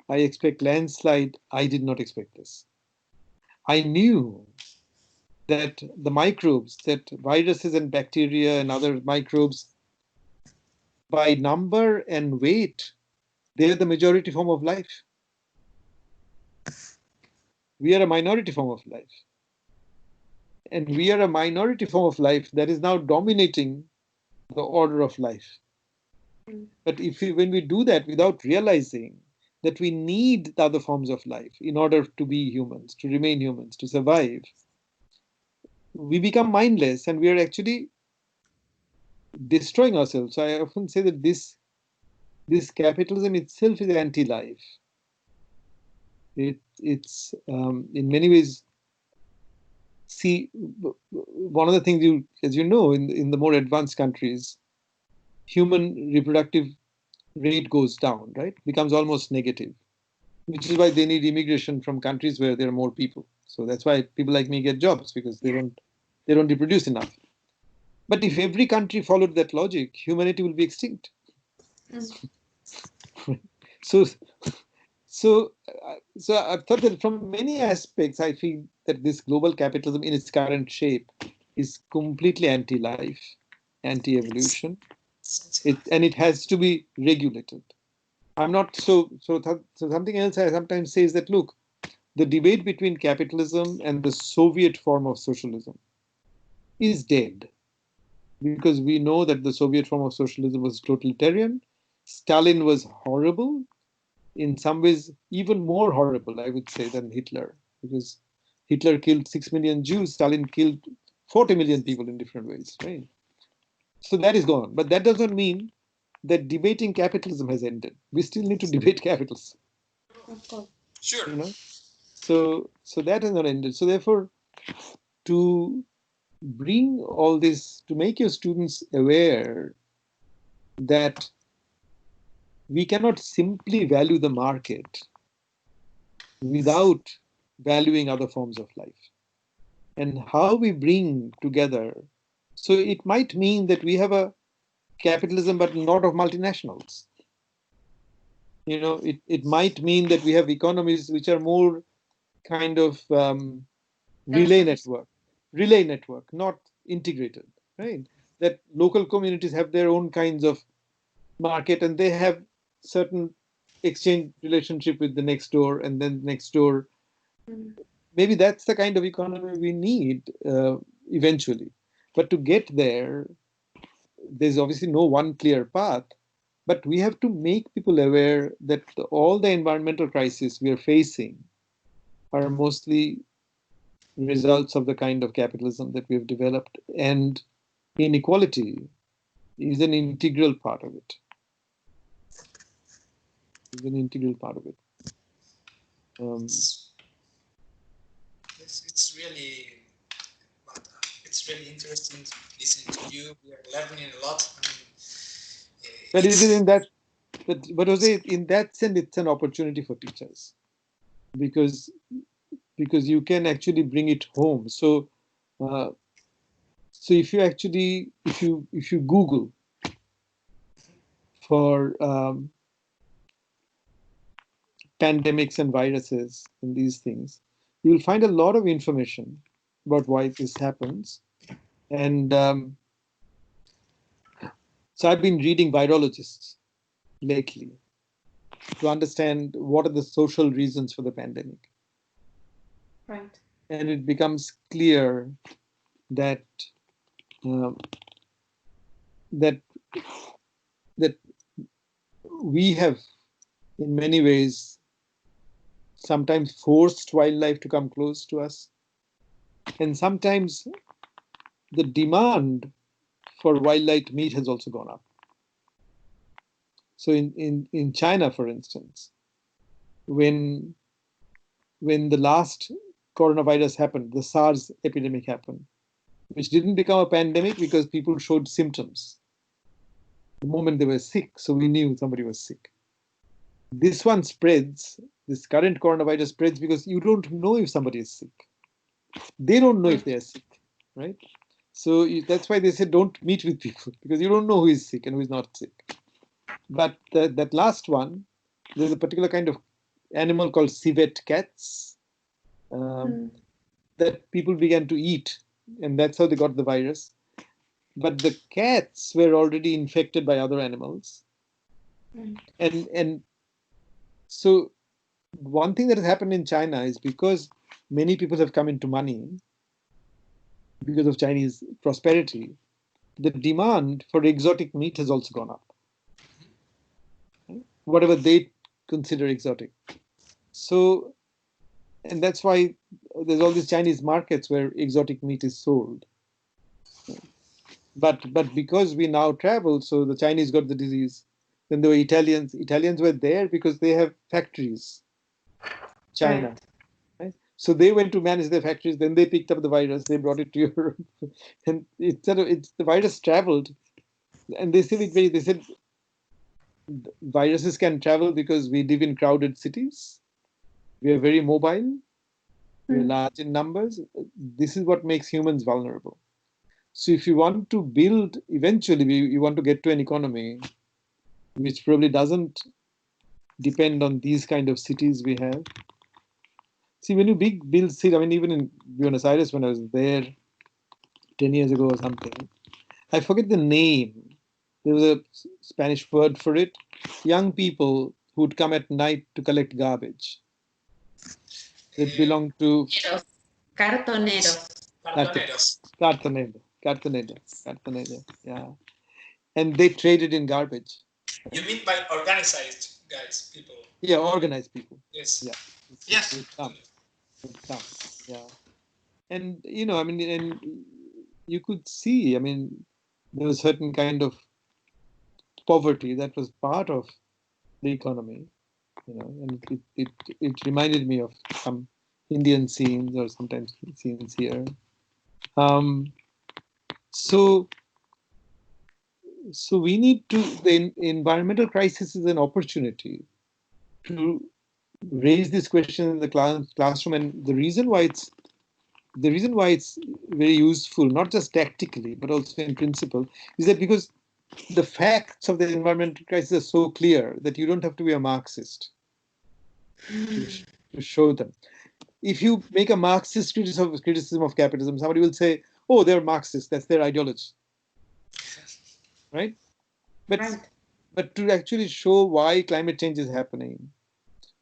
I expect landslide. I did not expect this. I knew that the microbes, that viruses and bacteria and other microbes, by number and weight, they're the majority form of life. We are a minority form of life. And we are a minority form of life that is now dominating the order of life. But when we do that without realizing that we need the other forms of life in order to be humans, to remain humans, to survive, we become mindless and we are actually destroying ourselves. So I often say that this capitalism itself is anti-life. It's in many ways. See, one of the things as you know, in the more advanced countries, human reproductive rate goes down, right? Becomes almost negative, which is why they need immigration from countries where there are more people. So that's why people like me get jobs, because they don't reproduce enough. But if every country followed that logic, humanity will be extinct. So I've thought that from many aspects, I feel that this global capitalism in its current shape is completely anti-life, anti-evolution, and it has to be regulated. I'm not so something else I sometimes say is that, look, the debate between capitalism and the Soviet form of socialism is dead, because we know that the Soviet form of socialism was totalitarian. Stalin was horrible, in some ways even more horrible, I would say, than Hitler, because Hitler killed 6 million Jews, Stalin killed 40 million people in different ways, right? So that is gone. But that doesn't mean that debating capitalism has ended. We still need to debate capitalism. Of course. Sure. You know? So that has not ended. So therefore, to bring all this, to make your students aware that we cannot simply value the market without valuing other forms of life. And how we bring together, so it might mean that we have a capitalism but not of multinationals. You know, it might mean that we have economies which are more kind of relay network, not integrated, right? That local communities have their own kinds of market and they have certain exchange relationship with the next door and then next door. Maybe that's the kind of economy we need eventually. But to get there, there's obviously no one clear path. But we have to make people aware that all the environmental crises we are facing are mostly results of the kind of capitalism that we have developed, and inequality is an integral part of it. Is an integral part of it. It's really interesting listening to you. We are learning a lot. But it is in that, but Jose, in that sense, it's an opportunity for teachers, because you can actually bring it home. So, so if you Google for pandemics and viruses and these things, you'll find a lot of information about why this happens. And so I've been reading virologists lately to understand what are the social reasons for the pandemic. Right. And it becomes clear that that we have, in many ways, sometimes forced wildlife to come close to us, and sometimes the demand for wildlife meat has also gone up. So in China, for instance, when the last coronavirus happened, the SARS epidemic happened, which didn't become a pandemic because people showed symptoms the moment they were sick, so we knew somebody was sick. This one spreads, this current coronavirus spreads because you don't know if somebody is sick. They don't know if they are sick, right? So that's why they say don't meet with people, because you don't know who is sick and who is not sick. But that last one, there's a particular kind of animal called civet cats that people began to eat, and that's how they got the virus. But the cats were already infected by other animals. And so one thing that has happened in China is because many people have come into money because of Chinese prosperity, the demand for exotic meat has also gone up. Whatever they consider exotic. So, and that's why there's all these Chinese markets where exotic meat is sold. But because we now travel, so the Chinese got the disease. Then there were Italians. Italians were there because they have factories. China. Right? So they went to manage their factories. Then they picked up the virus. They brought it to Europe, and the virus traveled. And they said viruses can travel because we live in crowded cities. We are very mobile. We are large in numbers. This is what makes humans vulnerable. So if you want to build, eventually you want to get to an economy which probably doesn't depend on these kind of cities we have. See, when you build cities, I mean, even in Buenos Aires, when I was there 10 years ago or something, I forget the name. There was a Spanish word for it. Young people who would come at night to collect garbage. That belonged to... Cartoneros. Cartoneros, yeah. And they traded in garbage. You mean by organized guys, people? Yeah, organized people. Yes. Yeah. Yes. Yeah. And, you know, I mean, and you could see, I mean, there was a certain kind of poverty that was part of the economy, you know, and it reminded me of some Indian scenes or sometimes scenes here. So we need to, the environmental crisis is an opportunity to raise this question in the classroom, and the reason why it's very useful, not just tactically but also in principle, is that because the facts of the environmental crisis are so clear that you don't have to be a Marxist to show them. If you make a Marxist criticism of capitalism, somebody will say, "Oh, they're Marxists. That's their ideology." Right? But to actually show why climate change is happening,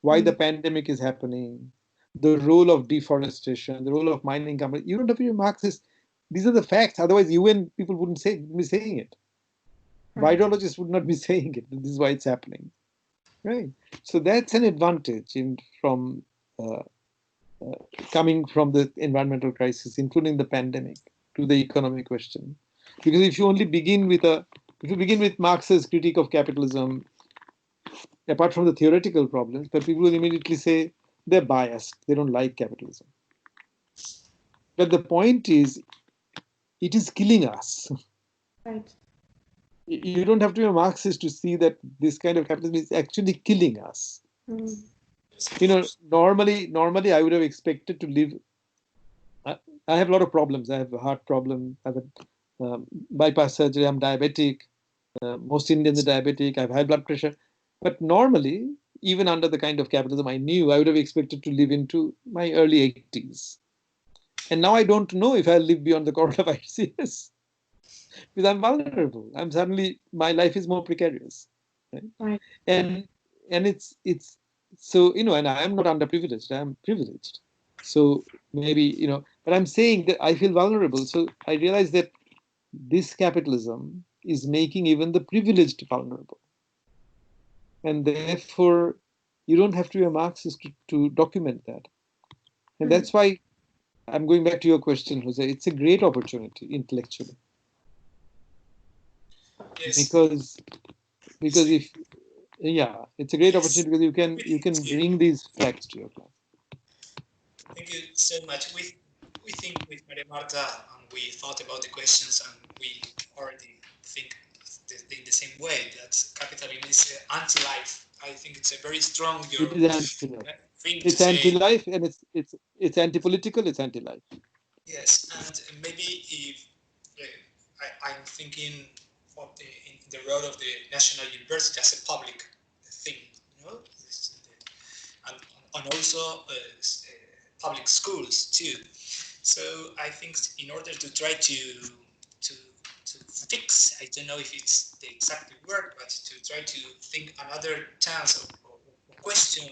why the pandemic is happening, the role of deforestation, the role of mining companies, you don't have to be a Marxist. These are the facts. Otherwise, UN people wouldn't be saying it. Virologists would not be saying it. This is why it's happening. Right? So that's an advantage from coming from the environmental crisis, including the pandemic, to the economic question. Because if you only begin with Marx's critique of capitalism, apart from the theoretical problems, but people will immediately say they're biased, they don't like capitalism. But the point is, it is killing us. Right. You don't have to be a Marxist to see that this kind of capitalism is actually killing us. You know, normally I would have expected to live. I have a lot of problems. I have a heart problem. I have a bypass surgery. I'm diabetic. Most Indians are diabetic. I have high blood pressure. But normally, even under the kind of capitalism I knew, I would have expected to live into my early 80s. And now I don't know if I'll live beyond the coronavirus years. Because I'm vulnerable. I'm suddenly, my life is more precarious. Right? And it's so, you know, and I am not underprivileged, I'm privileged. So maybe, you know, but I'm saying that I feel vulnerable. So I realize that this capitalism is making even the privileged vulnerable. And therefore, you don't have to be a Marxist to document that. And that's why I'm going back to your question, Jose. It's a great opportunity intellectually. Yes. Because if, yeah, it's a great opportunity because you can bring these facts to your class. Thank you so much. We think with Maria Marta, and we thought about the questions, and we already think in the same way that capitalism is anti-life. I think it's a very strong thing it's to anti-life, and it's anti-political, it's anti-life. Yes, and maybe if I'm thinking of in the role of the national university as a public thing, you know, and also public schools too. So I think in order to try to fix, I don't know if it's the exact word, but to try to think another chance or question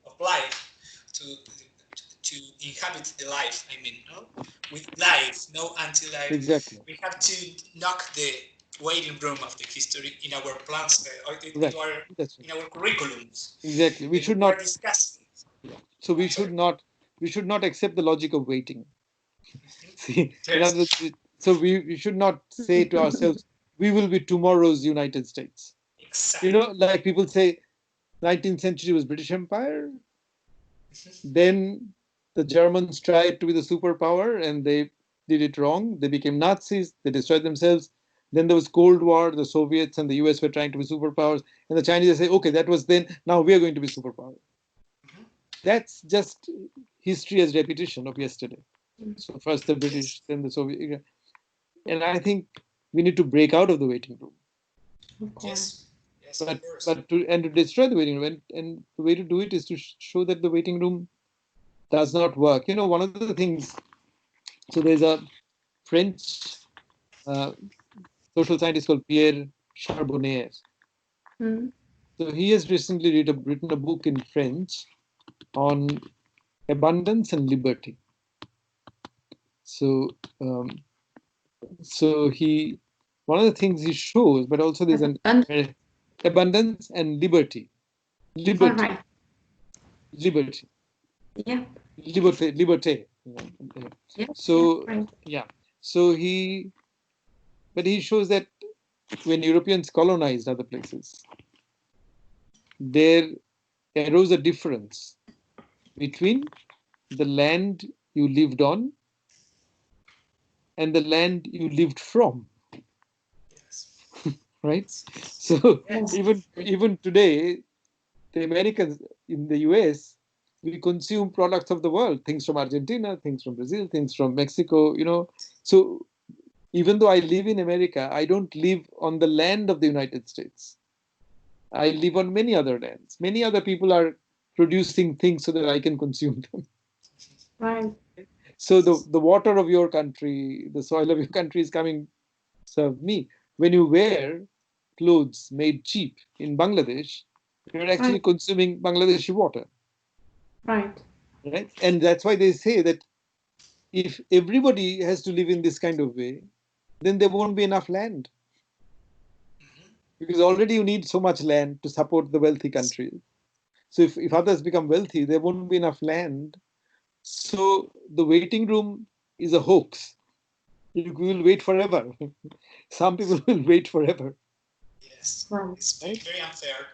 of life to inhabit the life. I mean, no, with life, no anti-life. Exactly. We have to knock the waiting room of the history in our plans or in our curriculums. Exactly. We should not discuss. Yeah. So we should not accept the logic of waiting. See, yes. So we should not say to ourselves, we will be tomorrow's United States. Exactly. You know, like people say, 19th century was British Empire. Then the Germans tried to be the superpower and they did it wrong. They became Nazis. They destroyed themselves. Then there was Cold War. The Soviets and the US were trying to be superpowers. And the Chinese say, okay, that was then. Now we are going to be superpowers. That's just history as repetition of yesterday. So first the British, then the Soviet. And I think we need to break out of the waiting room. Of course. Yes, but to destroy the waiting room, and the way to do it is to show that the waiting room does not work. You know, one of the things. So there's a French social scientist called Pierre Charbonneau. So he has recently written a book in French on abundance and liberty. So, so one of the things he shows, but also there's an abundance and liberty. Liberty. All right. Liberty. Yeah. Liberté. Yes, So, right. yeah. So but he shows that when Europeans colonized other places, there arose a difference between the land you lived on and the land you lived from. Yes. Right? So Yes. even today, the Americans in the US, we consume products of the world, things from Argentina, things from Brazil, things from Mexico, So even though I live in America, I don't live on the land of the United States. I live on many other lands. Many other people are producing things so that I can consume them. Right. So the water of your country, the soil of your country is coming to serve me. When you wear clothes made cheap in Bangladesh, you're actually consuming Bangladeshi water. Right. Right? And that's why they say that if everybody has to live in this kind of way, then there won't be enough land. Because already you need so much land to support the wealthy countries. So if others become wealthy, there won't be enough land. So the waiting room is a hoax. You will wait forever. Some people will wait forever. Yes, Right. it's very unfair.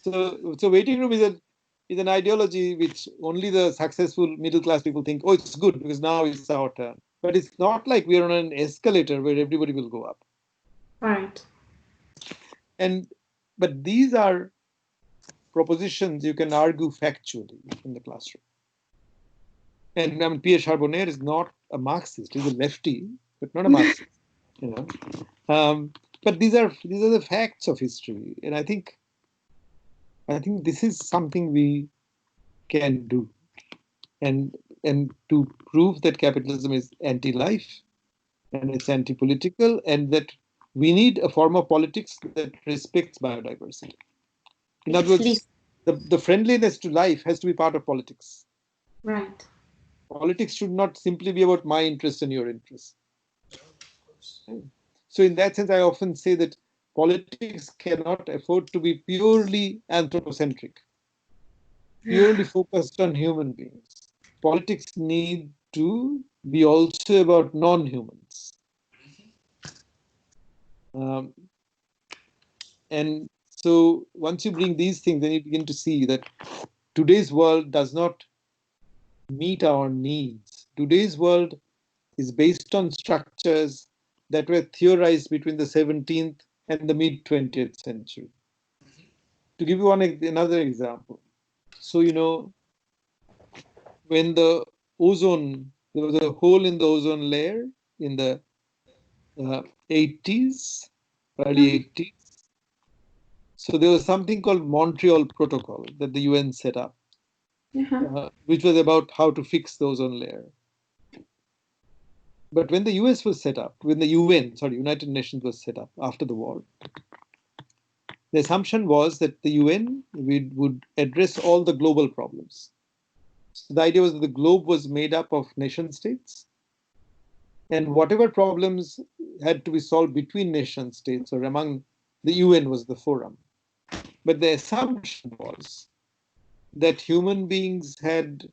So waiting room is an ideology which only the successful middle class people think, oh, it's good because now it's our turn. But it's not like we're on an escalator where everybody will go up. Right. But these are propositions you can argue factually in the classroom. And I mean, Pierre Charbonneau is not a Marxist; he's a lefty, but not a Marxist. But these are the facts of history, and I think this is something we can do, and to prove that capitalism is anti-life and it's anti-political, and that we need a form of politics that respects biodiversity. In other words, the friendliness to life has to be part of politics. Right. Politics should not simply be about my interest and your interest. So in that sense, I often say that politics cannot afford to be purely anthropocentric, purely focused on human beings. Politics need to be also about non-humans. And so once you bring these things, then you begin to see that today's world does not meet our needs. Today's world is based on structures that were theorized between the 17th and the mid-20th century. To give you another example. So, when there was a hole in the ozone layer in the 80s, early 80s. So there was something called Montreal Protocol that the UN set up, which was about how to fix the ozone layer. But when the US was set up, when the United Nations was set up after the war, the assumption was that the UN would address all the global problems. So the idea was that the globe was made up of nation states, and whatever problems had to be solved between nation states or among the UN was the forum. But the assumption was that human beings had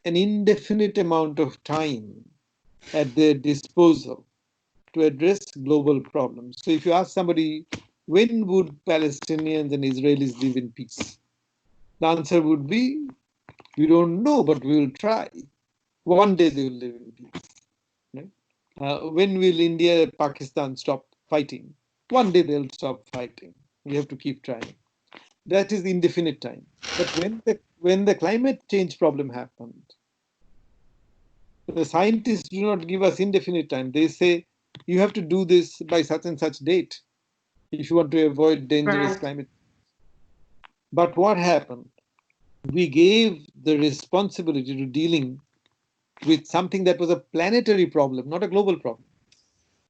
an indefinite amount of time at their disposal to address global problems. So if you ask somebody, when would Palestinians and Israelis live in peace? The answer would be, we don't know, but we will try. One day they will live in peace. Right? When will India and Pakistan stop fighting? One day they'll stop fighting. We have to keep trying. That is indefinite time. But when the climate change problem happened, the scientists do not give us indefinite time. They say, you have to do this by such and such date if you want to avoid dangerous climate. But what happened? We gave the responsibility to dealing with something that was a planetary problem, not a global problem,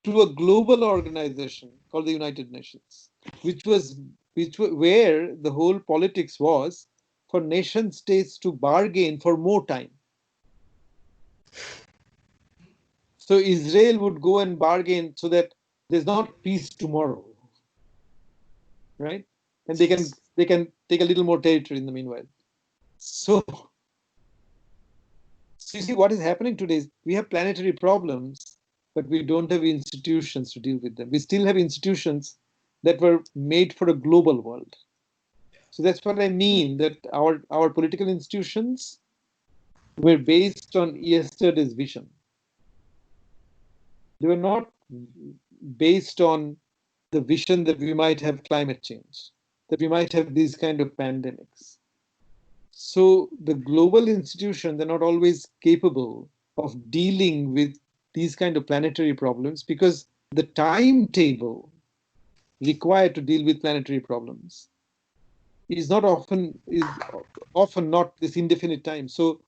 to a global organization called the United Nations, where the whole politics was for nation states to bargain for more time. So Israel would go and bargain so that there's not peace tomorrow, right? And they can take a little more territory in the meanwhile. So you see what is happening today is we have planetary problems, but we don't have institutions to deal with them. We still have institutions that were made for a global world. So that's what I mean, that our political institutions were based on yesterday's vision. They were not based on the vision that we might have climate change, that we might have these kind of pandemics. So the global institutions are not always capable of dealing with these kind of planetary problems because the timetable required to deal with planetary problems is often not this indefinite time. So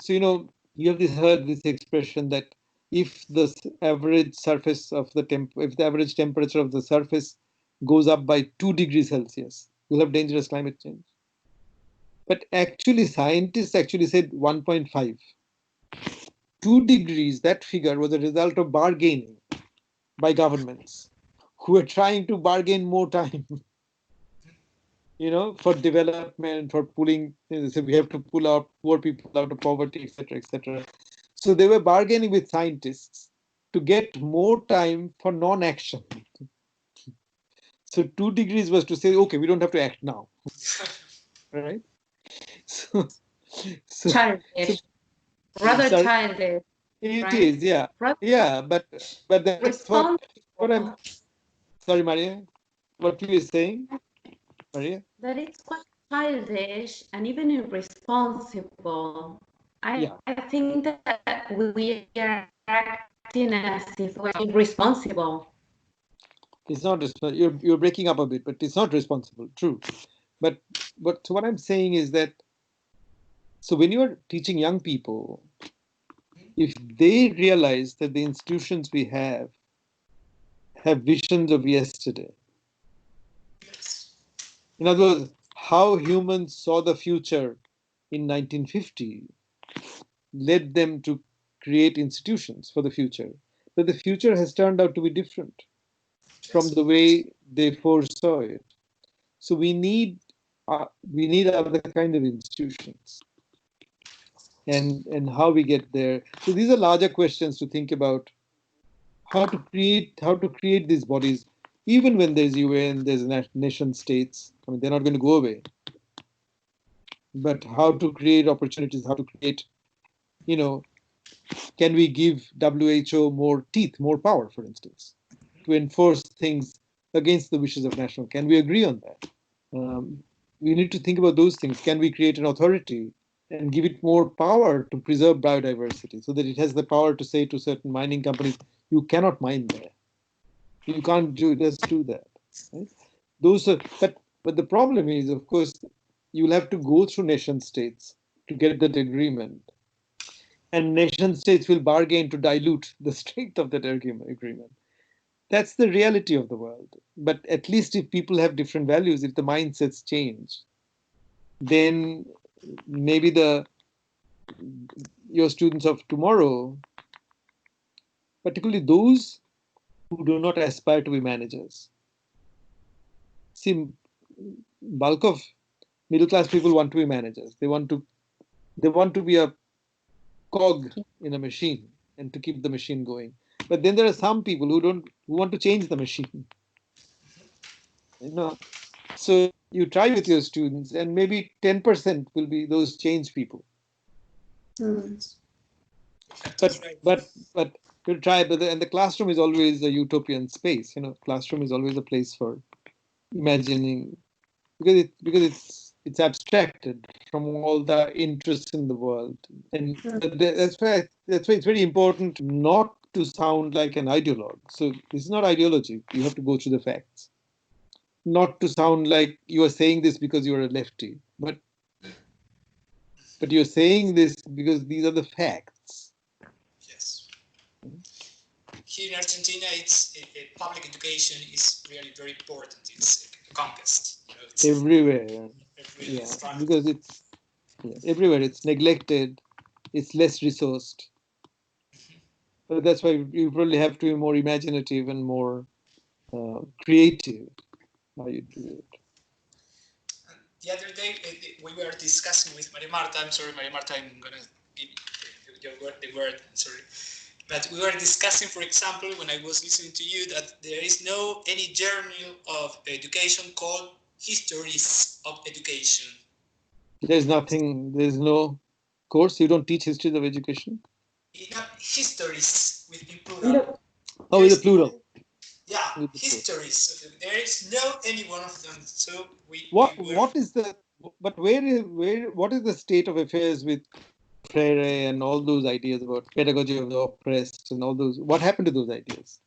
you have heard this expression that if the average surface of if the average temperature of the surface goes up by 2 degrees Celsius, you'll have dangerous climate change. But actually, scientists actually said 1.5. 2 degrees, that figure was a result of bargaining by governments who were trying to bargain more time, for development, for pulling, so we have to pull out poor people out of poverty, etc., etc. So they were bargaining with scientists to get more time for non-action. So 2 degrees was to say, okay, we don't have to act now, right? So childish, rather childish. It is, yeah, yeah, but that's what I'm. Sorry, Maria, what you were saying, Maria? That it's quite childish and even irresponsible. I think that we are acting as if we're irresponsible. It's not responsible. You're breaking up a bit, but it's not responsible. True, but so what I'm saying is that. So when you are teaching young people, if they realize that the institutions we have visions of yesterday, in other words, how humans saw the future in 1950 led them to create institutions for the future. But the future has turned out to be different from the way they foresaw it. So we need other kind of institutions. And how we get there. So these are larger questions to think about. How to create these bodies, even when there's UN, there's nation states. I mean, they're not going to go away. But how to create opportunities? How to create, can we give WHO more teeth, more power, for instance, to enforce things against the wishes of national? Can we agree on that? We need to think about those things. Can we create an authority and give it more power to preserve biodiversity so that it has the power to say to certain mining companies, you cannot mine there. You can't do that. Right? But the problem is, of course, you'll have to go through nation states to get that agreement. And nation states will bargain to dilute the strength of that agreement. That's the reality of the world. But at least if people have different values, if the mindsets change, then maybe your students of tomorrow, particularly those who do not aspire to be managers. See, bulk of middle class people want to be managers. They want to be a cog in a machine and to keep the machine going. But then there are some people who want to change the machine. So you try with your students, and maybe 10% will be those change people. But you try, and the classroom is always a utopian space. Classroom is always a place for imagining, because it's abstracted from all the interests in the world, and that's why it's very important not to sound like an ideologue. So this is not ideology. You have to go through the facts. Not to sound like you are saying this because you are a lefty, but you're saying this because these are the facts. Yes. Here in Argentina, it's public education is really very important. It's a conquest. It's everywhere. Because it's everywhere. It's neglected. It's less resourced. But that's why you probably have to be more imaginative and more creative how you do it. The other day, we were discussing with Maria Marta. I'm sorry, Maria Marta, I'm going to give the word. I'm sorry. But we were discussing, for example, when I was listening to you, that there is any journal of education called Histories of Education. There's no course. You don't teach histories of education? Histories with plural. Oh, with the plural. Yeah, histories. There is any one of them. So what is the state of affairs with Freire and all those ideas about pedagogy of the oppressed and all those? What happened to those ideas?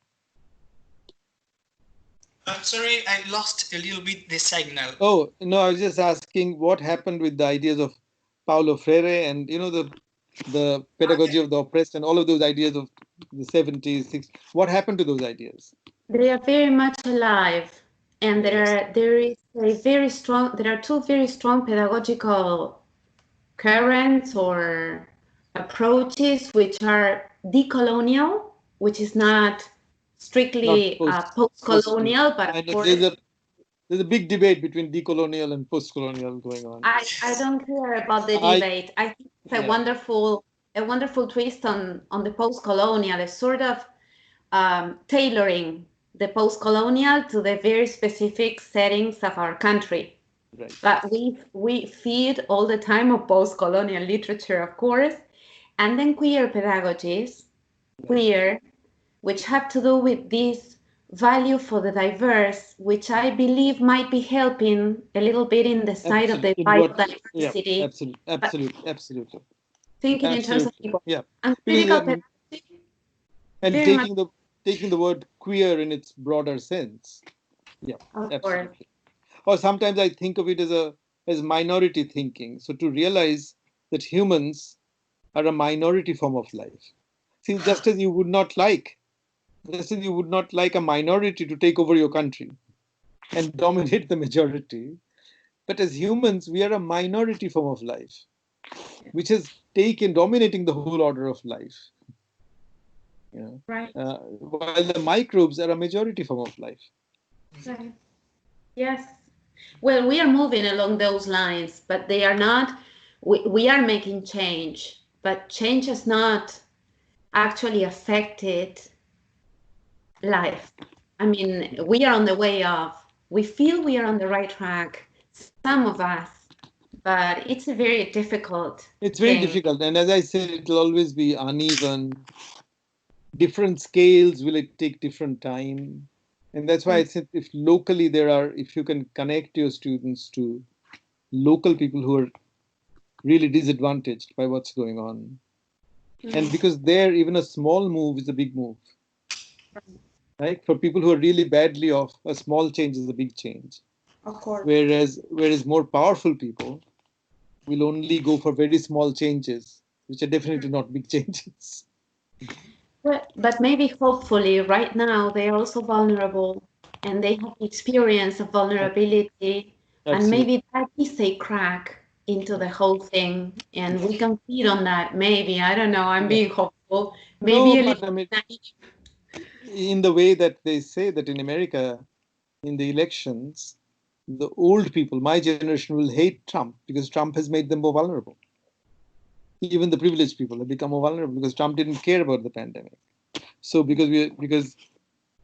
I'm sorry, I lost a little bit the signal. Oh, no, I was just asking what happened with the ideas of Paulo Freire and, the pedagogy of the oppressed and all of those ideas of the 70s, 60s. What happened to those ideas? They are very much alive, and there are two very strong pedagogical currents or approaches, which are decolonial, which is not strictly post-colonial, but there's a big debate between decolonial and post-colonial going on. I don't care about the debate. I think it's a wonderful twist on the post-colonial, a sort of tailoring the post-colonial to the very specific settings of our country. Right. But we feed all the time of post-colonial literature, of course, and then queer pedagogies, which have to do with this value for the diverse, which I believe might be helping a little bit in the side of the biodiversity. Absolutely. Thinking in terms of people. Yeah. And critical pedagogy. And taking the word queer in its broader sense. Yeah, absolutely. Or sometimes I think of it as minority thinking. So to realize that humans are a minority form of life. See, just as you would not like a minority to take over your country and dominate the majority, but as humans, we are a minority form of life, which has taken dominating the whole order of life. Right. While the microbes are a majority form of life. Right. Yes. Well, we are moving along those lines, but they are not. We are making change, but change has not actually affected life. I mean, we are on the way of. We feel we are on the right track, some of us, but it's very difficult. It's very difficult, and as I said, it will always be uneven. Different scales will it take different time, and that's why I said if you can connect your students to local people who are really disadvantaged by what's going on, and because there even a small move is a big move, right? For people who are really badly off, a small change is a big change. Of course. Whereas more powerful people will only go for very small changes, which are definitely not big changes. But maybe hopefully right now they are also vulnerable and they have the experience of vulnerability. Absolutely. And maybe that is a crack into the whole thing and we can feed on that. Maybe, I don't know, I'm being hopeful. Maybe in the way that they say that in America, in the elections, the old people, my generation, will hate Trump because Trump has made them more vulnerable. Even the privileged people have become more vulnerable because Trump didn't care about the pandemic. So because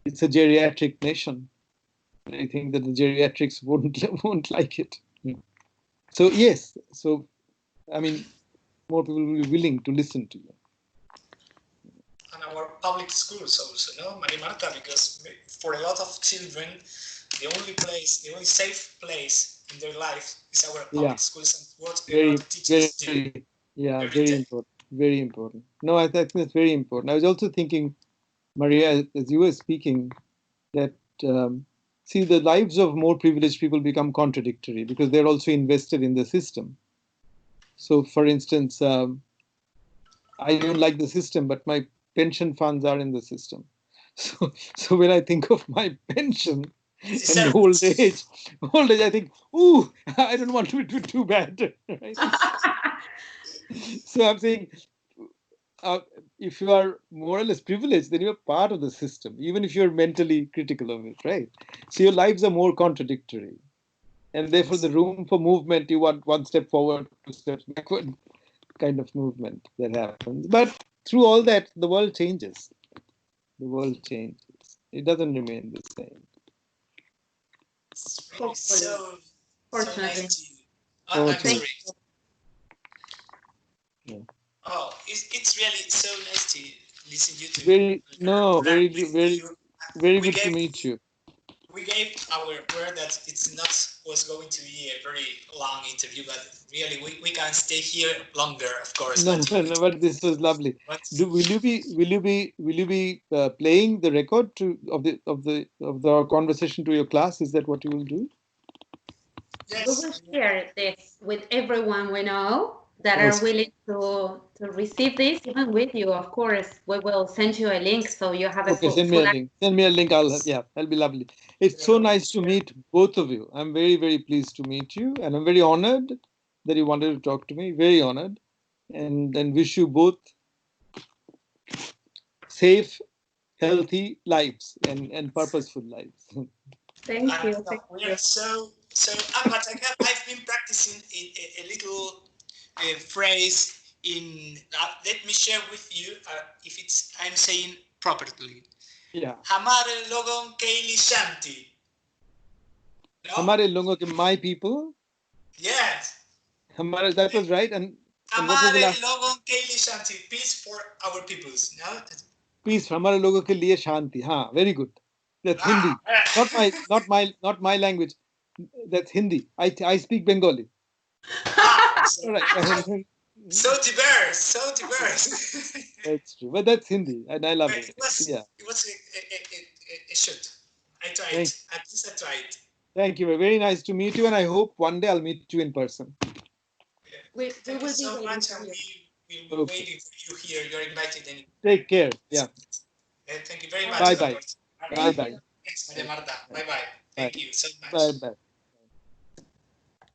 it's a geriatric nation, I think that the geriatrics won't like it. So yes, I mean, more people will be willing to listen to you. And our public schools also, no, Maria Marta, because for a lot of children, the only safe place in their life is our public schools and what our teachers do. Yeah, very important. Very important. No, I think that's very important. I was also thinking, Maria, as you were speaking, that see, the lives of more privileged people become contradictory because they're also invested in the system. So, for instance, I don't like the system, but my pension funds are in the system. So when I think of my pension and old age, I think, ooh, I don't want to do too bad. Right? So I'm saying, if you are more or less privileged, then you're part of the system, even if you're mentally critical of it, right? So your lives are more contradictory. And therefore, the room for movement, you want one step forward, two steps backward kind of movement that happens. But through all that, the world changes. The world changes. It doesn't remain the same. It's really so Fortunately. nice to you. I'm sorry. Yeah. Oh, it's really so nice to listen you to. Very good to meet you. We gave our word that it's not was going to be a very long interview, but really we can stay here longer, of course. No, but this was lovely. Will you be playing the record of our conversation to your class? Is that what you will do? Yes. We will share this with everyone we know that are willing to receive this, even with you, of course. We will send you a link so you have a send me a link. Send me a link. That'll be lovely. It's so nice to meet both of you. I'm very, very pleased to meet you, and I'm very honored that you wanted to talk to me. Very honored, and wish you both safe, healthy lives and purposeful lives. Thank you. We are so but I've been practicing a little phrase in. Let me share with you if I'm saying properly. Yeah. Hamare logon keili shanti. Hamare logon ke my people. Yes. Hamare, that was right. And Hamare logon keili shanti. Peace for our peoples. No? Peace. Hamare logon ke liye shanti. Ha, very good. That's Hindi. Not my language. That's Hindi. I speak Bengali. So diverse. That's true. But that's Hindi, and I love it. It was a shoot. I tried. At least I tried. Thank you. Very nice to meet you, and I hope one day I'll meet you in person. We Thank you so much, and we'll be waiting for you here. You're invited. Take care. Yeah. Thank you very much. Bye-bye. Bye-bye. Thanks, Maria Marta. Bye-bye. Thank you so much. Bye-bye.